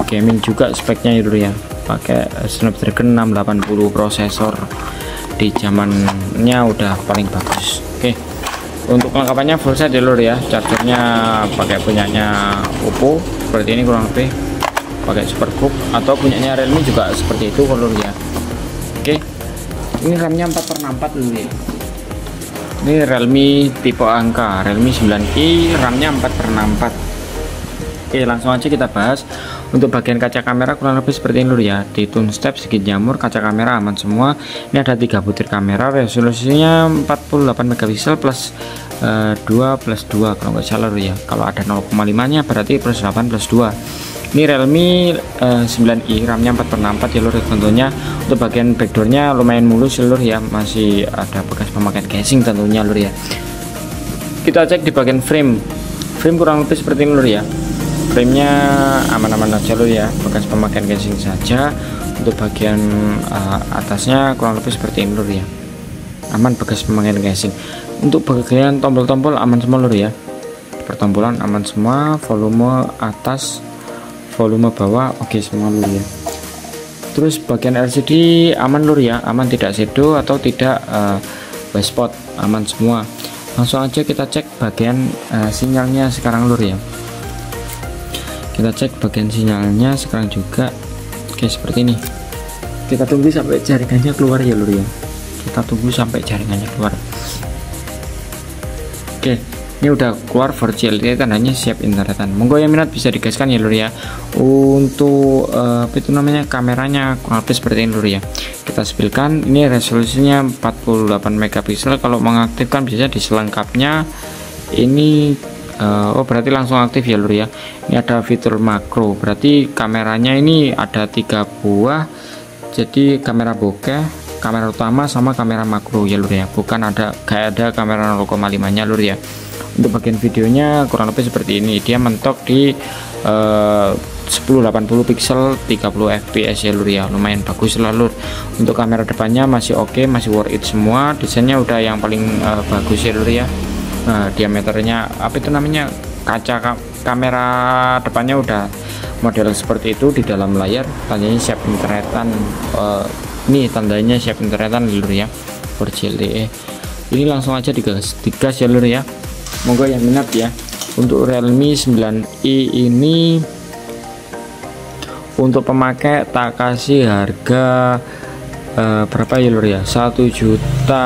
gaming juga speknya ya lur ya, pakai Snapdragon 680 prosesor, di zamannya udah paling bagus. Oke, untuk kelengkapannya full set ya lur ya. Chargernya pakai punyanya Oppo seperti ini kurang lebih, pakai Superbook, atau punyanya Realme juga seperti itu lur ya. Oke, ini RAM-nya 4/64 lur ya. Ini Realme tipe angka, Realme 9i, RAM-nya 4/64. Oke, langsung aja kita bahas. Untuk bagian kaca kamera kurang lebih seperti ini lur ya. Di tune step sedikit jamur, kaca kamera aman semua. Ini ada 3 butir kamera, resolusinya 48 megapiksel plus 2+2 kalau nggak salah lur ya. Kalau ada 0,5 nya berarti +8+2. Ini Realme 9i, RAM-nya 4/64 ya lur. Tentunya untuk bagian backdoornya lumayan mulus ya lur ya, masih ada bekas pemakaian casing tentunya lur ya. Kita cek di bagian frame kurang lebih seperti ini lur ya. Frame-nya aman-aman aja lur ya, bekas pemakaian casing saja. Untuk bagian atasnya kurang lebih seperti ini lur ya, aman bekas pemakaian casing. Untuk bagian tombol-tombol aman semua lur ya, pertombolan aman semua. Volume atas, volume bawah oke semua lur ya. Terus bagian LCD aman lur ya, aman, tidak shadow atau tidak white spot, aman semua. Langsung aja kita cek bagian sinyalnya sekarang lur ya. Kita cek bagian sinyalnya sekarang juga. Oke, seperti ini. Kita tunggu sampai jaringannya keluar ya lur ya. Kita tunggu sampai jaringannya keluar. Oke, ini udah keluar 4G LTE, tandanya siap internetan. Monggo yang minat bisa digaskan ya lur ya. Untuk apa itu namanya, kameranya kurang lebih seperti ini lur ya. Kita spilkan, ini resolusinya 48 megapiksel. Kalau mengaktifkan bisa di selengkapnya ini. Oh berarti langsung aktif ya lur ya. Ini ada fitur makro, berarti kameranya ini ada 3 buah. Jadi kamera bokeh, kamera utama sama kamera makro ya lur ya. Bukan ada kayak ada kamera 0,5 nya lur ya. Untuk bagian videonya kurang lebih seperti ini. Dia mentok di 1080 pixel 30 fps ya lur ya, lumayan bagus lah lur. Untuk kamera depannya masih oke, masih worth it semua. Desainnya udah yang paling bagus ya lur ya. Diameternya apa itu namanya, kaca kamera depannya udah model seperti itu. Di dalam layar tandanya siap internetan. Nih tandanya siap internetan lur ya, 4G LTE. Ini langsung aja digas ya lur ya. Monggo yang minat ya Untuk Realme 9i ini untuk pemakai tak kasih harga berapa ya lur ya, 1 juta,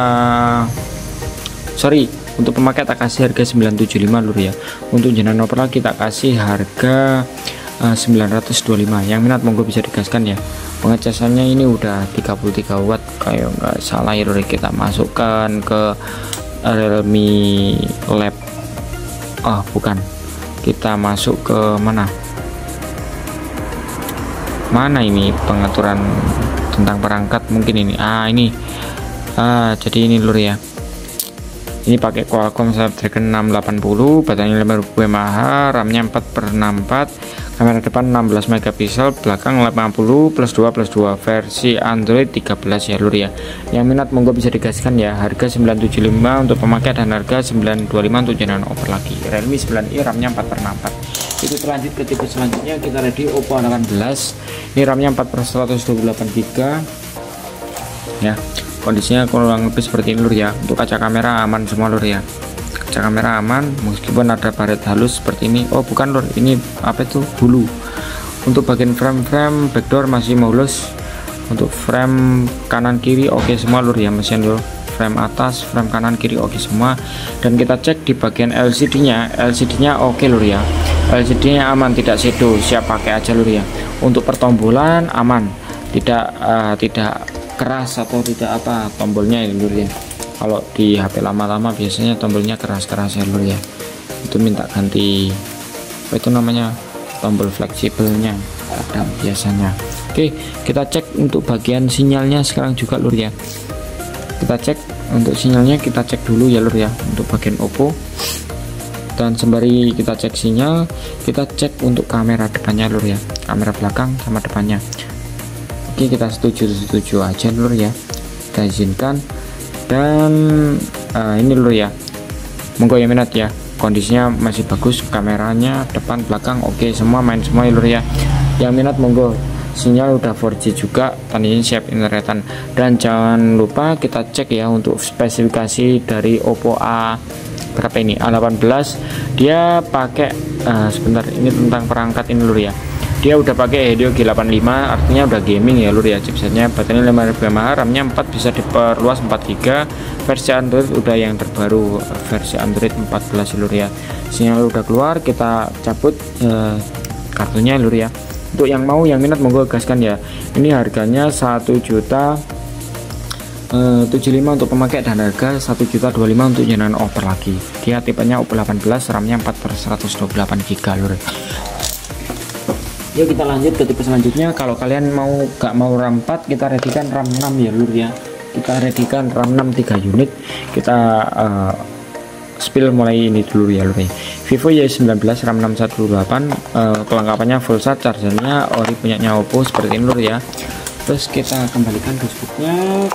sorry, untuk pemakai tak kasih harga 975 lur ya. Untuk jenengan oper lagi tak kasih harga 925. Yang minat monggo bisa digaskan ya. Pengecasannya ini udah 33 watt kayak nggak salah ya lur. Kita masukkan ke Realme Lab, bukan, kita masuk ke mana ini pengaturan tentang perangkat mungkin ini, ini jadi ini lur ya, ini pakai Qualcomm Snapdragon 680, baterainya 5000 mAh, RAM-nya 4/64, kamera depan 16 megapiksel, belakang 50 plus 2 versi Android 13 ya lur ya. Yang minat monggo bisa digaskan ya, harga 975 untuk pemakai dan harga 925 untuk jenengan oper lagi. Realme 9i, RAM-nya 4/64. Itu lanjut ke tipe selanjutnya, kita ready Oppo 18. Ini RAM-nya 4/128GB ya. Kondisinya kurang lebih seperti ini lur ya. Untuk kaca kamera aman semua lur ya, kaca kamera aman meskipun ada baret halus seperti ini. Bukan lur, ini apa itu, bulu. Untuk bagian frame backdoor masih mulus. Untuk frame kanan kiri oke semua lur ya, mesin lur. Frame atas, frame kanan kiri oke semua. Dan kita cek di bagian LCD nya oke lur ya. LCD nya aman, tidak shadow, siap pakai aja lur ya. Untuk pertombolan aman, tidak keras atau tidak tombolnya ya lur ya. Kalau di HP lama-lama biasanya tombolnya keras-keras ya lur ya, itu minta ganti tombol fleksibelnya ada biasanya. Oke, kita cek untuk bagian sinyalnya sekarang juga lur ya. Kita cek untuk sinyalnya, kita cek dulu ya lur ya untuk bagian Oppo. Dan sembari kita cek sinyal, kita cek untuk kamera depannya lur ya, kamera belakang sama depannya. Oke, kita setuju aja lur ya, kita izinkan. Dan ini lur ya, monggo yang minat ya, kondisinya masih bagus, kameranya depan belakang oke semua, main semua ya lur ya. Yang minat monggo, sinyal udah 4G juga, tandanya siap internetan. Dan jangan lupa kita cek ya untuk spesifikasi dari Oppo berapa ini, A18. Dia pakai sebentar, ini tentang perangkat ini lur ya. Dia udah pakai Helio G85, artinya udah gaming ya lur ya. Chipsetnya, baterainya 5000 mAh, RAM-nya 4, bisa diperluas 4GB. Versi Android udah yang terbaru, versi Android 14 lur ya. Sinyal udah keluar, kita cabut kartunya lur ya. Untuk yang mau, yang minat monggo gaskan ya. Ini harganya 1.075 untuk pemakai dan harga 1.025 untuk jenengan oper lagi. Dia tipenya Oppo 18, RAM-nya 4/128GB lur. Yuk kita lanjut ke tipe selanjutnya. Kalau kalian gak mau RAM 4, kita readykan RAM 6 ya lur ya. Kita readykan RAM 6 3 unit. Kita spill mulai ini dulu ya lur. Vivo Y19 RAM 618, kelengkapannya full set, chargernya ori punyanya Oppo seperti ini lur ya. Terus kita kembalikan dashboardnya,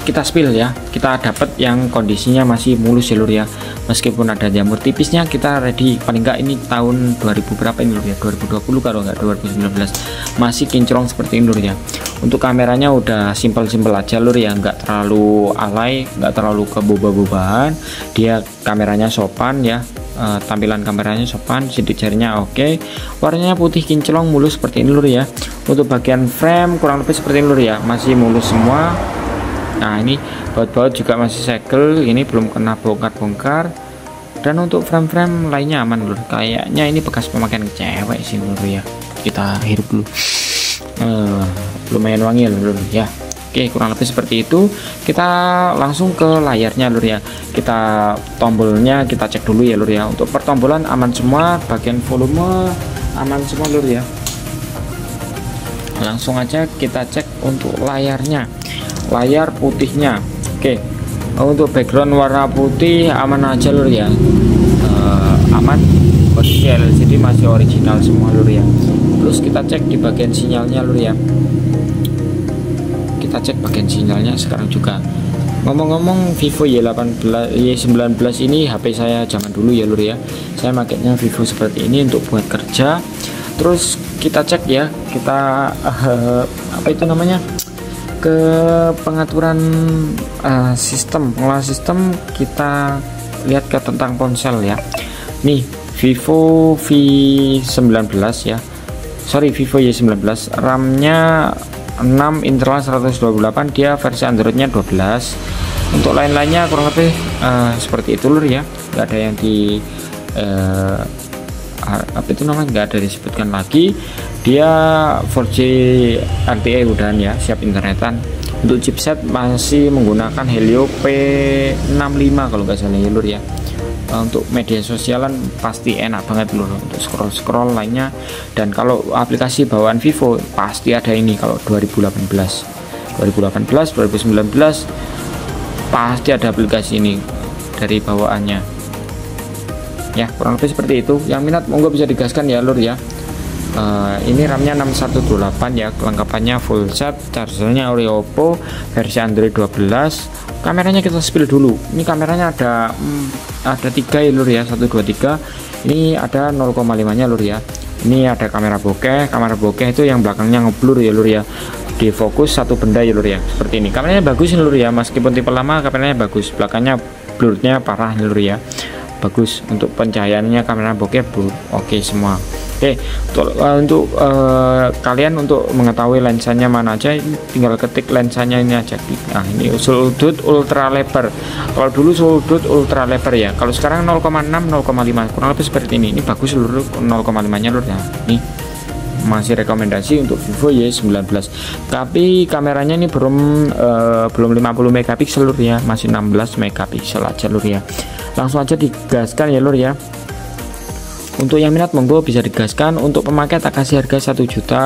kita spill ya, kita dapat yang kondisinya masih mulus ya lur ya. Meskipun ada jamur tipisnya, kita ready. Paling enggak ini tahun 2000 berapa ini lur ya, 2020 kalau enggak 2019, masih kinclong seperti ini lur ya. Untuk kameranya udah simpel-simpel aja lur ya, enggak terlalu alay, enggak terlalu keboba-bobahan. Dia kameranya sopan ya, tampilan kameranya sopan, sidik jarinya oke. Warnanya putih kinclong mulus seperti ini lur ya. Untuk bagian frame kurang lebih seperti ini lur ya, masih mulus semua. Nah ini baut-baut juga masih segel, ini belum kena bongkar-bongkar. Dan untuk frame-frame lainnya aman lur. Kayaknya ini bekas pemakaian cewek sih lur ya. Kita hirup dulu, lumayan wangi lur ya. Oke, kurang lebih seperti itu. Kita langsung ke layarnya lur ya. Kita tombolnya kita cek dulu ya lur ya. Untuk pertombolan aman semua, bagian volume aman semua lur ya. Langsung aja kita cek untuk layarnya, layar putihnya. Oke, untuk background warna putih aman aja lur ya, aman. Kondisi LCD masih original semua lur ya. Terus kita cek di bagian sinyalnya lur ya, kita cek bagian sinyalnya sekarang juga. Ngomong-ngomong, Vivo Y19 ini HP saya zaman dulu ya lur ya. Saya makainya Vivo seperti ini untuk buat kerja. Terus kita cek ya, kita apa itu namanya, ke pengaturan sistem, pengelola sistem. Kita lihat ke tentang ponsel ya. Nih Vivo V19 ya, sorry Vivo Y19, RAM-nya 6, internal 128, dia versi Android-nya 12. Untuk lain-lainnya kurang lebih seperti itu lur ya, nggak ada yang di apa itu namanya, nggak ada disebutkan lagi. Dia 4G LTE udahan ya, siap internetan. Untuk chipset masih menggunakan Helio P65 kalau nggak salah ya lur ya. Untuk media sosialan pasti enak banget lur, untuk scroll lainnya. Dan kalau aplikasi bawaan Vivo pasti ada ini. Kalau 2018 2019 pasti ada aplikasi ini dari bawaannya ya, kurang lebih seperti itu. Yang minat monggo bisa digaskan ya lur ya. Ini RAM-nya 6128 ya, kelengkapannya full set, chargernya ori Oppo, versi Android 12. Kameranya kita spill dulu. Ini kameranya ada 3 ya lur ya, 1 2 3. Ini ada 0,5 nya lur ya. Ini ada kamera bokeh itu yang belakangnya ngeblur ya lur ya, di fokus satu benda ya lur ya, seperti ini. Kameranya bagus ya lur ya, meskipun tipe lama kameranya bagus, belakangnya blurnya parah ya lur ya, bagus. Untuk pencahayaannya kamera bokeh blur oke semua. Oke, untuk kalian untuk mengetahui lensanya mana aja, tinggal ketik lensanya ini aja. Nah ini sudut ultra lebar. Kalau dulu sudut ultra lebar ya, kalau sekarang 0,6 0,5 kurang lebih seperti ini. Ini bagus seluruh 0,5 nya lur ya. Nih masih rekomendasi untuk Vivo Y19, tapi kameranya ini belum 50 megapiksel lur ya, masih 16 megapiksel aja lur ya. Langsung aja digaskan ya lur ya. Untuk yang minat monggo bisa digaskan. Untuk pemakai tak kasih harga 1 juta.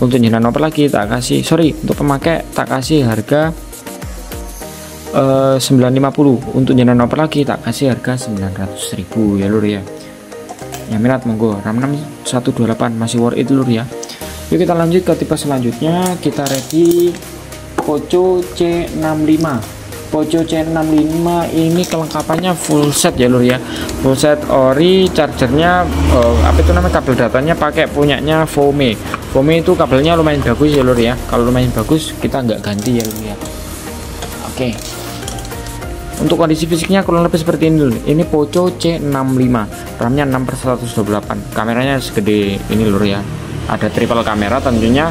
Untuk nyala nomor lagi tak kasih, untuk pemakai tak kasih harga 950. Untuk nyala nomor lagi tak kasih harga 900.000 ya lur ya. Yang minat monggo, RAM 6128 masih worth it lur ya. Yuk kita lanjut ke tipe selanjutnya. Kita ready Poco C65. Poco C65 ini kelengkapannya full set ya lur ya, full set ori. Chargernya apa itu namanya, kabel datanya pakai punyanya Fome itu kabelnya lumayan bagus ya lur ya. Kalau lumayan bagus kita nggak ganti ya lur ya. Oke, untuk kondisi fisiknya kurang lebih seperti ini lur. Ini Poco C65, RAM-nya 6/128, kameranya segede ini lur ya. Ada triple kamera tentunya,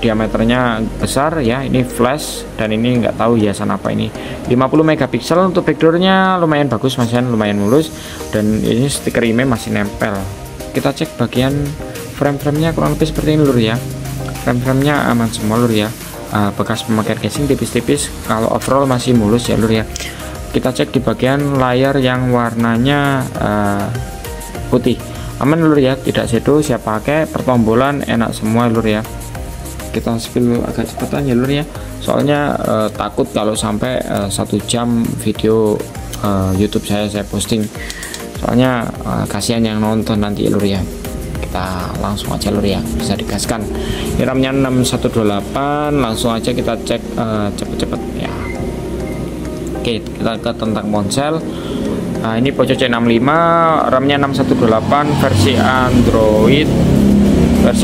diameternya besar ya. Ini flash dan ini nggak tahu hiasan apa ini. 50 megapiksel. Untuk backdoornya lumayan bagus, masih lumayan mulus, dan ini stiker IMEI masih nempel. Kita cek bagian frame-framenya kurang lebih seperti ini lur ya. Frame-framenya aman semua lur ya. Bekas pemakaian casing tipis-tipis. Kalau overall masih mulus ya lur ya. Kita cek di bagian layar yang warnanya putih, aman lur ya, tidak shadow, siap pakai. Pertombolan enak semua lur ya. Kita spill agak cepatan ya lur ya, soalnya takut kalau sampai 1 jam video YouTube saya posting, soalnya kasihan yang nonton nanti lur ya. Kita langsung aja lur ya, bisa digaskan. RAM-nya 6128, langsung aja kita cek cepet-cepet ya. Oke, kita ke tentang ponsel. Nah ini Poco C65, RAM-nya 6128, versi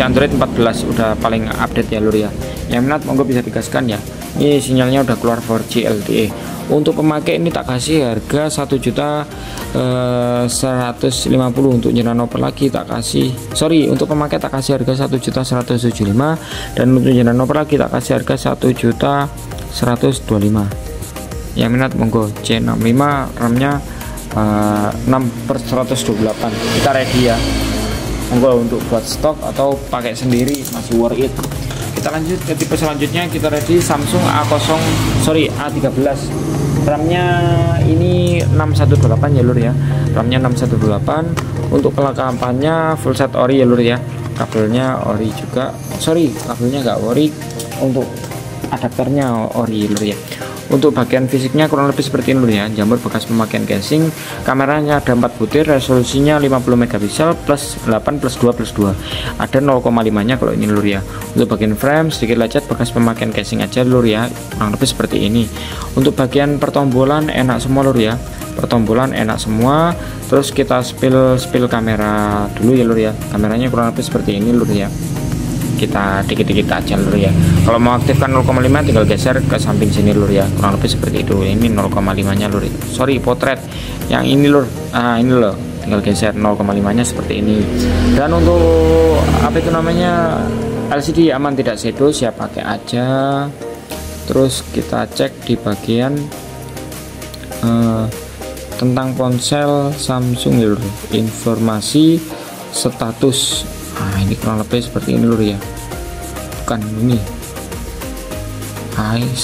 Android 14 udah paling update ya lur ya. Yang minat monggo bisa digaskan ya. Ini sinyalnya udah keluar 4G LTE. Untuk pemakai ini tak kasih harga 1.150.000. Untuk nyala nomor lagi tak kasih, untuk pemakai tak kasih harga 1.175.000, dan untuk nyala nomor lagi tak kasih harga 1.125.000. Yang minat monggo. C65, RAM-nya 6/128, kita ready ya. Monggo untuk buat stok atau pakai sendiri masih worth it. Kita lanjut ke tipe selanjutnya. Kita ready Samsung A13, RAM-nya ini 618 ya lur ya. RAM-nya 618. Untuk kelengkapannya full set ori ya lur ya. Kabelnya ori juga, kabelnya nggak ori. Untuk adapternya ori lur ya. Untuk bagian fisiknya kurang lebih seperti ini lur ya. Jamur bekas pemakaian casing. Kameranya ada 4 butir, resolusinya 50 megapiksel plus 8 plus 2 plus 2. Ada 0,5 nya kalau ini lur ya. Untuk bagian frame sedikit lecet bekas pemakaian casing aja lur ya. Kurang lebih seperti ini. Untuk bagian pertombolan enak semua lur ya. Pertombolan enak semua. Terus kita spill kamera dulu ya lur ya. Kameranya kurang lebih seperti ini lur ya. kita dikit-dikit aja lur ya. Kalau mau aktifkan 0,5 tinggal geser ke samping sini lur ya, kurang lebih seperti itu. Ini 0,5 nya lur, sorry potret yang ini lur, ini loh, tinggal geser 0,5 nya seperti ini. Dan untuk apa itu namanya, LCD aman tidak shadow, siap pakai aja. Terus kita cek di bagian tentang ponsel Samsung ya lur, informasi status. Ini kurang lebih seperti ini lur ya, bukan ini guys,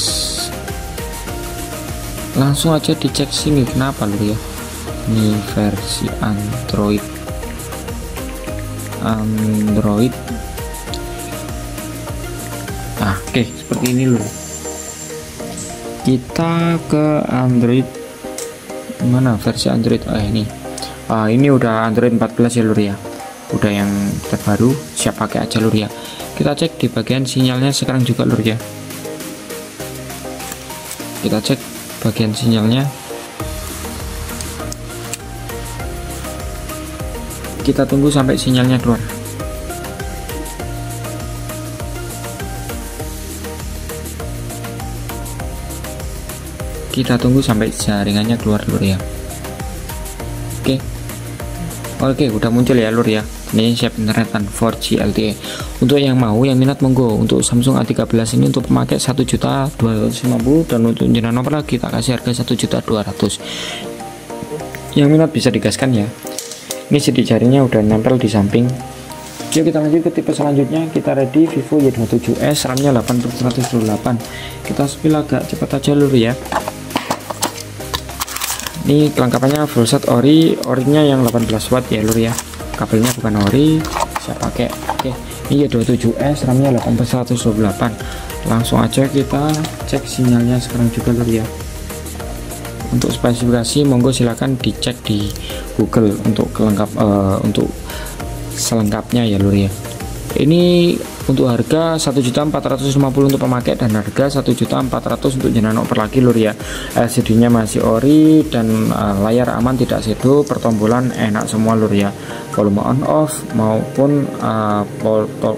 langsung aja dicek sini. Kenapa lur ya, ini versi Android. Oke, seperti ini lur. Kita ke Android, mana versi Android? Ini udah Android 14 ya lur ya, udah yang terbaru, siap pakai aja lur ya. Kita cek di bagian sinyalnya sekarang juga lur ya, kita cek bagian sinyalnya. Kita tunggu sampai sinyalnya keluar. Kita tunggu sampai jaringannya keluar lur ya. Oke, udah muncul ya lur ya. Ini siap internetan 4G LTE. Untuk yang mau, yang minat monggo. Untuk Samsung A13 ini untuk pemakai 1.250.000, dan untuk jenengan opera kita kasih harga 1.200.000. Yang minat bisa digaskan ya. Ini sidik jarinya udah nempel di samping. Yuk kita lanjut ke tipe selanjutnya. Kita ready Vivo Y27s, RAM-nya 8/128. Kita spill agak cepat aja lur ya. Ini kelengkapannya full set orinya yang 18 watt ya lur ya. Kabelnya bukan ori, saya pakai. Oke, ini Y27s, RAM-nya 8/128. Langsung aja kita cek sinyalnya sekarang juga lur ya. Untuk spesifikasi monggo silahkan dicek di Google untuk untuk selengkapnya ya lur ya. Ini untuk harga 1.450.000 untuk pemakai, dan harga 1.400.000 untuk jenengan per lagi lur ya. LCD nya masih ori, dan layar aman tidak shadow, pertombolan enak semua lur ya. Volume on off maupun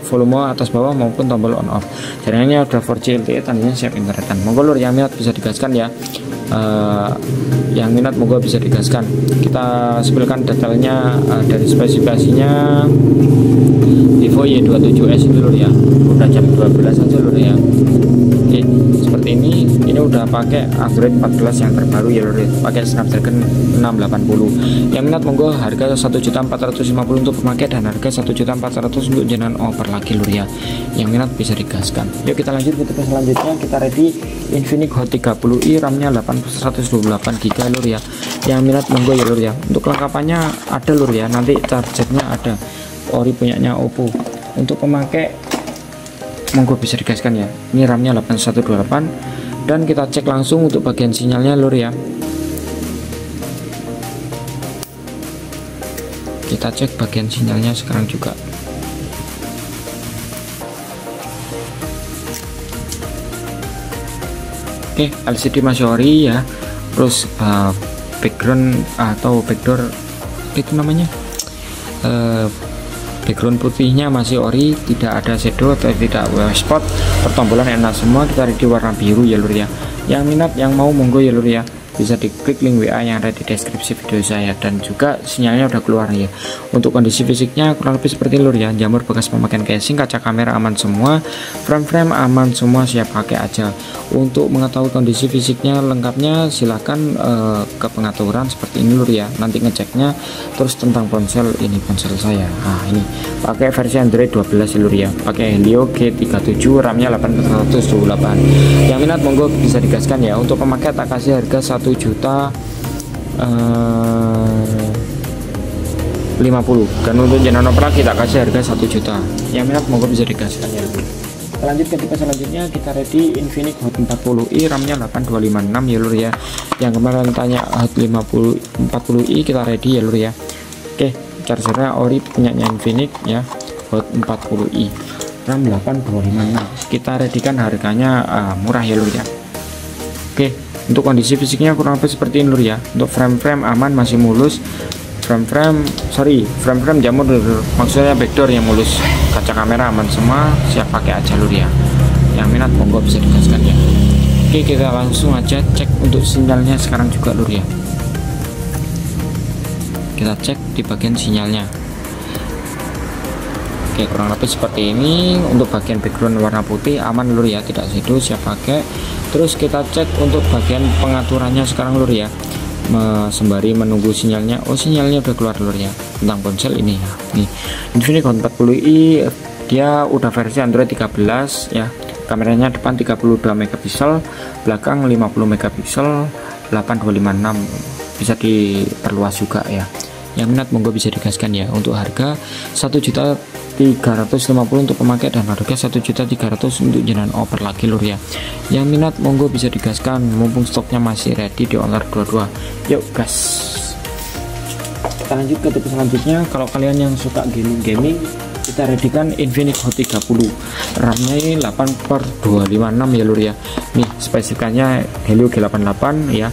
volume atas bawah maupun tombol on off. Jaringannya udah 4G LTE, tandanya siap internetan. Monggo lur yang minat bisa digaskan ya. Yang minat monggo bisa digaskan. Kita sebutkan detailnya dari spesifikasinya. Vivo Y27s itu lur ya, udah jam 12 aja lur ya. Oke, seperti ini udah pakai Android 14 yang terbaru ya lur ya, pakai Snapdragon 680. Yang minat monggo, harga 1.450.000 untuk pemakai, dan harga 1.400.000 untuk jenengan over lagi lur ya. Yang minat bisa digaskan. Yuk kita lanjut ke tipe selanjutnya. Kita ready Infinix Hot 30i, RAM-nya 8/128 GB lur ya. Yang minat monggo ya lur ya. Untuk kelengkapannya ada lur ya, nanti chargernya ada, ori punyanya Oppo. Untuk pemakai monggo bisa digaskan ya. Ini RAM-nya 8128, dan kita cek langsung untuk bagian sinyalnya lur ya. Kita cek bagian sinyalnya sekarang juga. Oke, LCD masih ori ya. Terus background atau backdoor itu namanya, background putihnya masih ori, tidak ada shadow atau tidak white spot. Pertombolan enak semua. Kita ready warna biru ya lur ya. Yang minat, yang mau monggo ya lur ya, bisa diklik link WA yang ada di deskripsi video saya, dan juga sinyalnya udah keluar ya. Untuk kondisi fisiknya kurang lebih seperti lur ya. Jamur bekas pemakaian casing, kaca kamera aman semua, frame aman semua, siap pakai aja. Untuk mengetahui kondisi fisiknya lengkapnya silahkan ke pengaturan seperti ini lur ya. Nanti ngeceknya. Terus tentang ponsel, ini ponsel saya, ini pakai versi Android 12 lur ya, pakai Helio G37, RAM-nya 8/128. Yang minat monggo bisa digaskan ya. Untuk pemakai tak kasih harga 1.050.000, dan untuk jenengan opera kita kasih harga 1 juta. Yang minat monggo bisa digaskan ya. Lanjut ke tipe selanjutnya. Kita ready Infinix Hot 40i, RAM-nya 8256 ya lur ya. Yang kemarin tanya Hot 40i kita ready ya lur ya. Oke, chargernya ori punyanya Infinix ya, Hot 40i, RAM 8256. Kita readykan harganya murah ya lur ya. Oke, untuk kondisi fisiknya kurang lebih seperti ini lur ya. Untuk frame aman, masih mulus. frame jamur lur. Maksudnya backdoor yang mulus, kaca kamera aman semua, siap pakai aja lur ya. Yang minat monggo bisa digaskan ya. Oke, kita langsung aja cek untuk sinyalnya sekarang juga lur ya. Kita cek di bagian sinyalnya. Oke, kurang lebih seperti ini. Untuk bagian background warna putih aman lur ya, tidak shadow, siap pakai. Terus kita cek untuk bagian pengaturannya sekarang lur ya, sembari menunggu sinyalnya. Oh, sinyalnya udah keluar lur ya, tentang ponsel ini ya. Nih, Infinix Hot 40i dia udah versi Android 13 ya. Kameranya depan 32 megapiksel, belakang 50 megapiksel, 8256, bisa diperluas juga ya. Yang minat monggo bisa digaskan ya. Untuk harga 1.350.000 untuk pemakai dan harga 1.300.000 untuk jenengan oper lagi lur ya. Yang minat monggo bisa digaskan, mumpung stoknya masih ready di Owner 22. Yuk gas, kita lanjut ke tipe selanjutnya. Kalau kalian yang suka gaming, kita readykan Infinix Hot 30, RAM-nya ini 8/256 ya lur ya. Nih spesifikasinya Helio G88 ya.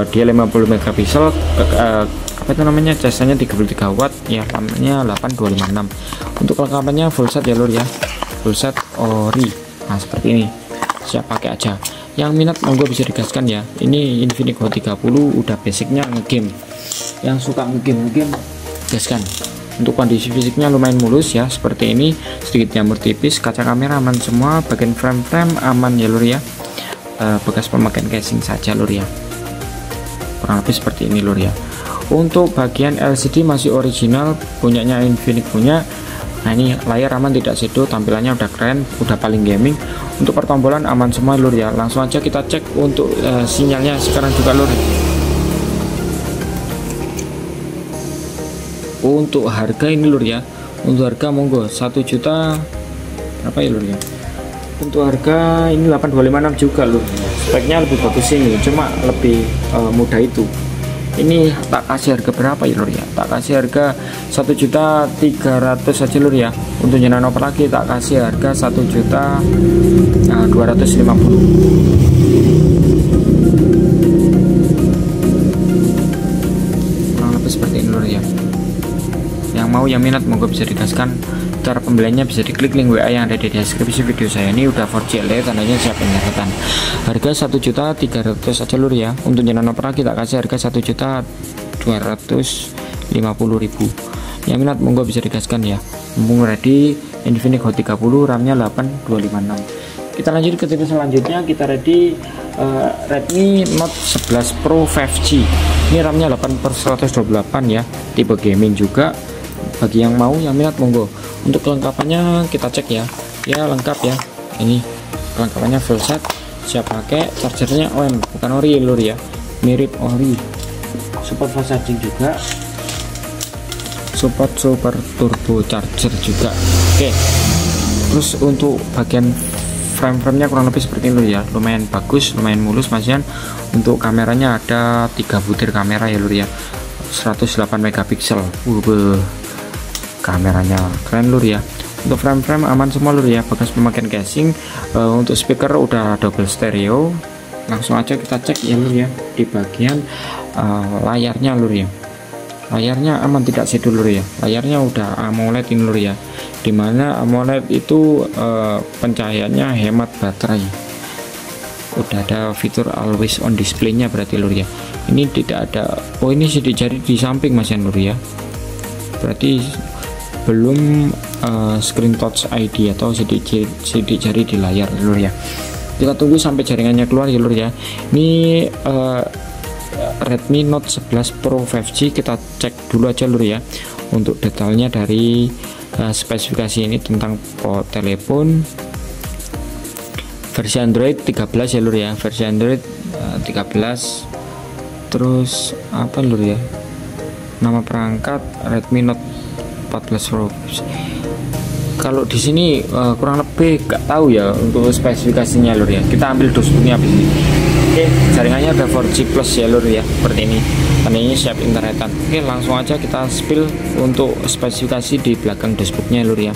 Dia 50 megapiksel, apa itu namanya, casanya 33 watt ya, RAM-nya 8256. Untuk kelengkapannya full set ya lur ya, full set ori. Nah seperti ini, siap pakai aja. Yang minat monggo bisa digaskan ya. Ini Infinix Hot 30 udah basicnya ngegame. Yang suka ngegame gaskan. Untuk kondisi fisiknya lumayan mulus ya, seperti ini, sedikit jamur tipis, kaca kamera aman semua, bagian frame aman ya lur ya. Bekas pemakaian casing saja lur ya, kurang lebih seperti ini lur ya. Untuk bagian LCD masih original, punyanya Infinix punya. Nah ini layar aman, tidak shadow, tampilannya udah keren, udah paling gaming. Untuk pertombolan aman semua lur ya. Langsung aja kita cek untuk sinyalnya sekarang juga lur. Untuk harga ini lur ya, untuk harga monggo 1 juta apa ya lur ya. Untuk harga ini 8256 juga lur. Speknya lebih bagus ini, cuma lebih mudah itu. Ini tak kasih harga berapa ya lur ya? Tak kasih harga 1.300.000 saja lur ya. Untuk jenengan oper lagi tak kasih harga 1.250.000. Kurang lebih seperti ini lur ya. Yang mau, yang minat monggo bisa digaskan. Cara pembeliannya bisa diklik link WA yang ada di deskripsi video saya. Ini udah 4G LTE, tandanya siap penyertaan. Harga 1.300.000 saja lur ya. Untuk jenengan oper kita kasih harga 1.250.000. Yang minat monggo bisa digaskan ya. Mumpung ready Infinix Hot 30, RAM-nya 8256. Kita lanjut ke tipe selanjutnya. Kita ready Redmi Note 11 Pro 5G. Ini RAM-nya 8/128 ya, tipe gaming juga. Bagi yang mau, yang minat monggo. Untuk kelengkapannya kita cek ya. Ya lengkap ya. Ini kelengkapannya full set, siap pakai. Chargernya OM, bukan ori lur ya, mirip ori. Support fast charging juga, support super turbo charger juga. Oke. Terus untuk bagian frame-nya kurang lebih seperti ini ya, lumayan bagus, lumayan mulus masian. Untuk kameranya ada 3 butir kamera ya lur ya, 108 megapiksel. Kameranya keren lur ya. Untuk frame aman semua lur ya, bekas pemakaian casing. Untuk speaker udah double stereo. Langsung aja kita cek ya lur ya, di bagian layarnya lur ya. Layarnya aman, tidak shadow lur ya. Layarnya udah AMOLED ini lur ya, dimana AMOLED itu pencahayaannya hemat baterai. Udah ada fitur always on display-nya berarti lur ya. Ini tidak ada, oh ini sidik jari di samping mas lur ya, berarti belum screen touch ID atau sidik jari di layar lur ya. Kita tunggu sampai jaringannya keluar ya lur ya. Ini Redmi Note 11 Pro 5G, kita cek dulu aja lur ya untuk detailnya dari spesifikasi ini tentang telepon. Versi Android 13 ya lur ya, versi Android 13. Terus apa lur ya, nama perangkat Redmi Note 14 Pro. Kalau di sini kurang lebih gak tahu ya untuk spesifikasinya lur ya. Kita ambil dashboardnya habis ini. Oke, jaringannya ada 4G plus ya lur ya, seperti ini. Dan ini siap internetan. Oke, langsung aja kita spill untuk spesifikasi di belakang dashboardnya lur ya.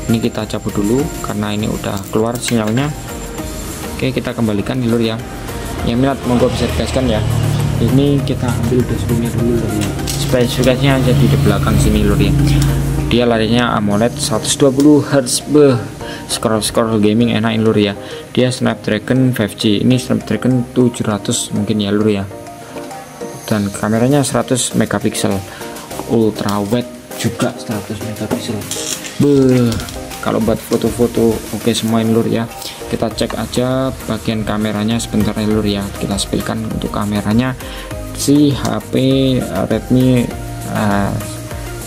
Ini kita cabut dulu karena ini udah keluar sinyalnya. Oke, kita kembalikan lur ya. Yang minat monggo bisa digaskan ya. Ini kita ambil dashboardnya dulu lur ya. Spesifikasinya ada di belakang sini lur ya. Dia layarnya AMOLED 120 Hz. Scroll gaming enak lur ya. Dia Snapdragon 5G. Ini Snapdragon 700 mungkin ya lur ya. Dan kameranya 100 megapiksel. Ultra wide juga 100 megapiksel. Kalau buat foto-foto oke semua lur ya. Kita cek aja bagian kameranya sebentar lur ya. Kita sepilkan untuk kameranya si HP Redmi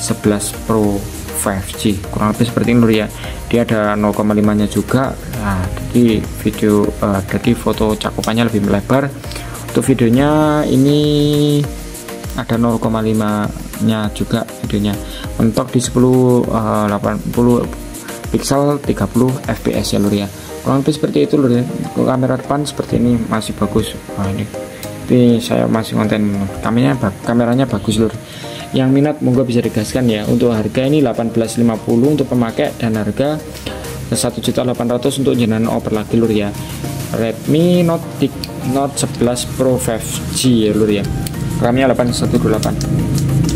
11 Pro 5G, kurang lebih seperti ini lur ya. Dia ada 0,5 nya juga. Nah, jadi foto cakupannya lebih melebar. Untuk videonya ini ada 0,5 nya juga videonya. Mentok di 1080 pixel 30 fps ya lur ya. Kurang lebih seperti itu lur ya. Kamera depan seperti ini masih bagus. Nah, ini saya masih konten kameranya bagus lur. Yang minat monggo bisa digaskan ya. Untuk harga ini 18.50 untuk pemakai dan harga 1.800.000 untuk jenengan oper lagi lur ya. Redmi Note 11 Pro 5G ya lur ya. RAM-nya 818.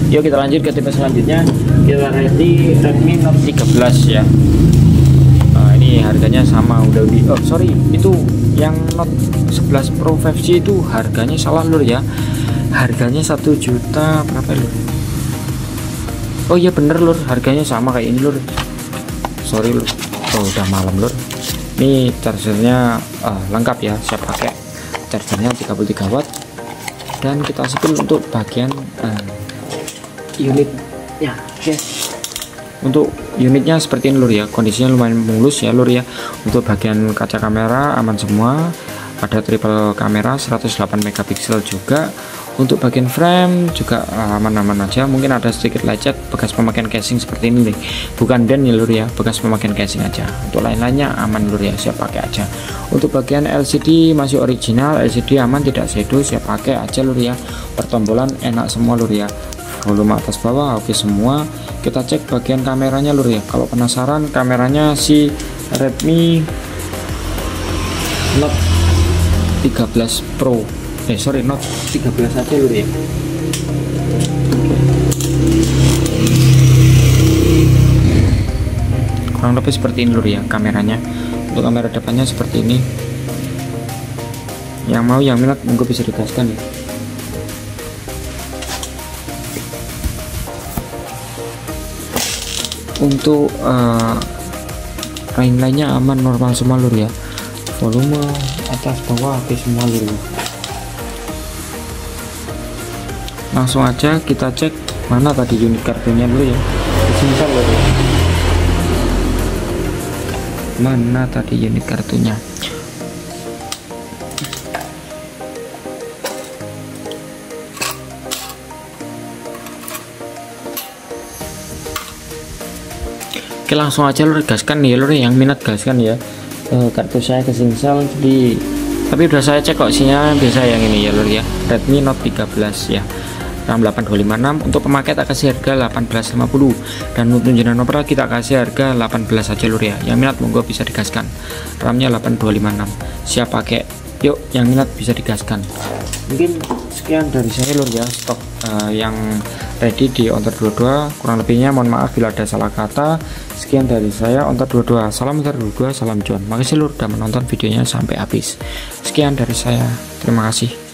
Yuk kita lanjut ke tipe selanjutnya. Kita Redmi Note 13 ya. Nah, ini harganya sama udah di itu yang Note 11 Pro 5G itu harganya salah lur ya. Harganya 1 juta berapa lur? Oh iya bener lur, harganya sama kayak ini lur. Sorry lur. Oh udah malam lur. Ini chargernya lengkap ya, saya pakai chargernya 33 watt. Dan kita sepil untuk bagian unit ya, oke. Untuk unitnya seperti ini lur ya, kondisinya lumayan mulus ya lur ya. Untuk bagian kaca kamera aman semua, ada triple kamera 108 megapiksel juga. Untuk bagian frame juga aman-aman aja. Mungkin ada sedikit lecet bekas pemakaian casing seperti ini nih, bukan den ya lur ya, bekas pemakaian casing aja. Untuk lain-lainnya aman lur ya, siap pakai aja. Untuk bagian LCD masih original, LCD aman tidak shadow, siap pakai aja lur ya. Pertombolan enak semua lur ya, volume atas bawah oke semua. Kita cek bagian kameranya lur ya. Kalau penasaran kameranya si Redmi Note 13 Pro Note 13 aja lur ya. Kurang lebih seperti ini lur ya kameranya. Untuk kamera depannya seperti ini. Yang mau yang minat monggo bisa digaskan ya. Untuk lain-lainnya aman normal semua lur ya. Volume atas bawah oke semua lur ya. Langsung aja kita cek mana tadi unit kartunya dulu ya. Sebentar lur ya. Mana tadi unit kartunya? Oke langsung aja lur gaskan ya lur, yang minat gaskan ya. Kartu saya kesingsal tapi udah saya cek kok isinya biasa yang ini ya lur ya. Redmi Note 13 ya, RAM 8256. Untuk pemakai tak kasih harga 18.50 dan untuk jenengan opera kita kasih harga 18 aja lur ya. Yang minat monggo bisa digaskan. RAM-nya 8256 siap pakai. Yuk yang minat bisa digaskan. Mungkin sekian dari saya lur ya, stok yang ready di Ontar 22. Kurang lebihnya mohon maaf bila ada salah kata. Sekian dari saya Ontar 22. Salam Ontar 22, salam cuan. Makasih lur udah menonton videonya sampai habis. Sekian dari saya, terima kasih.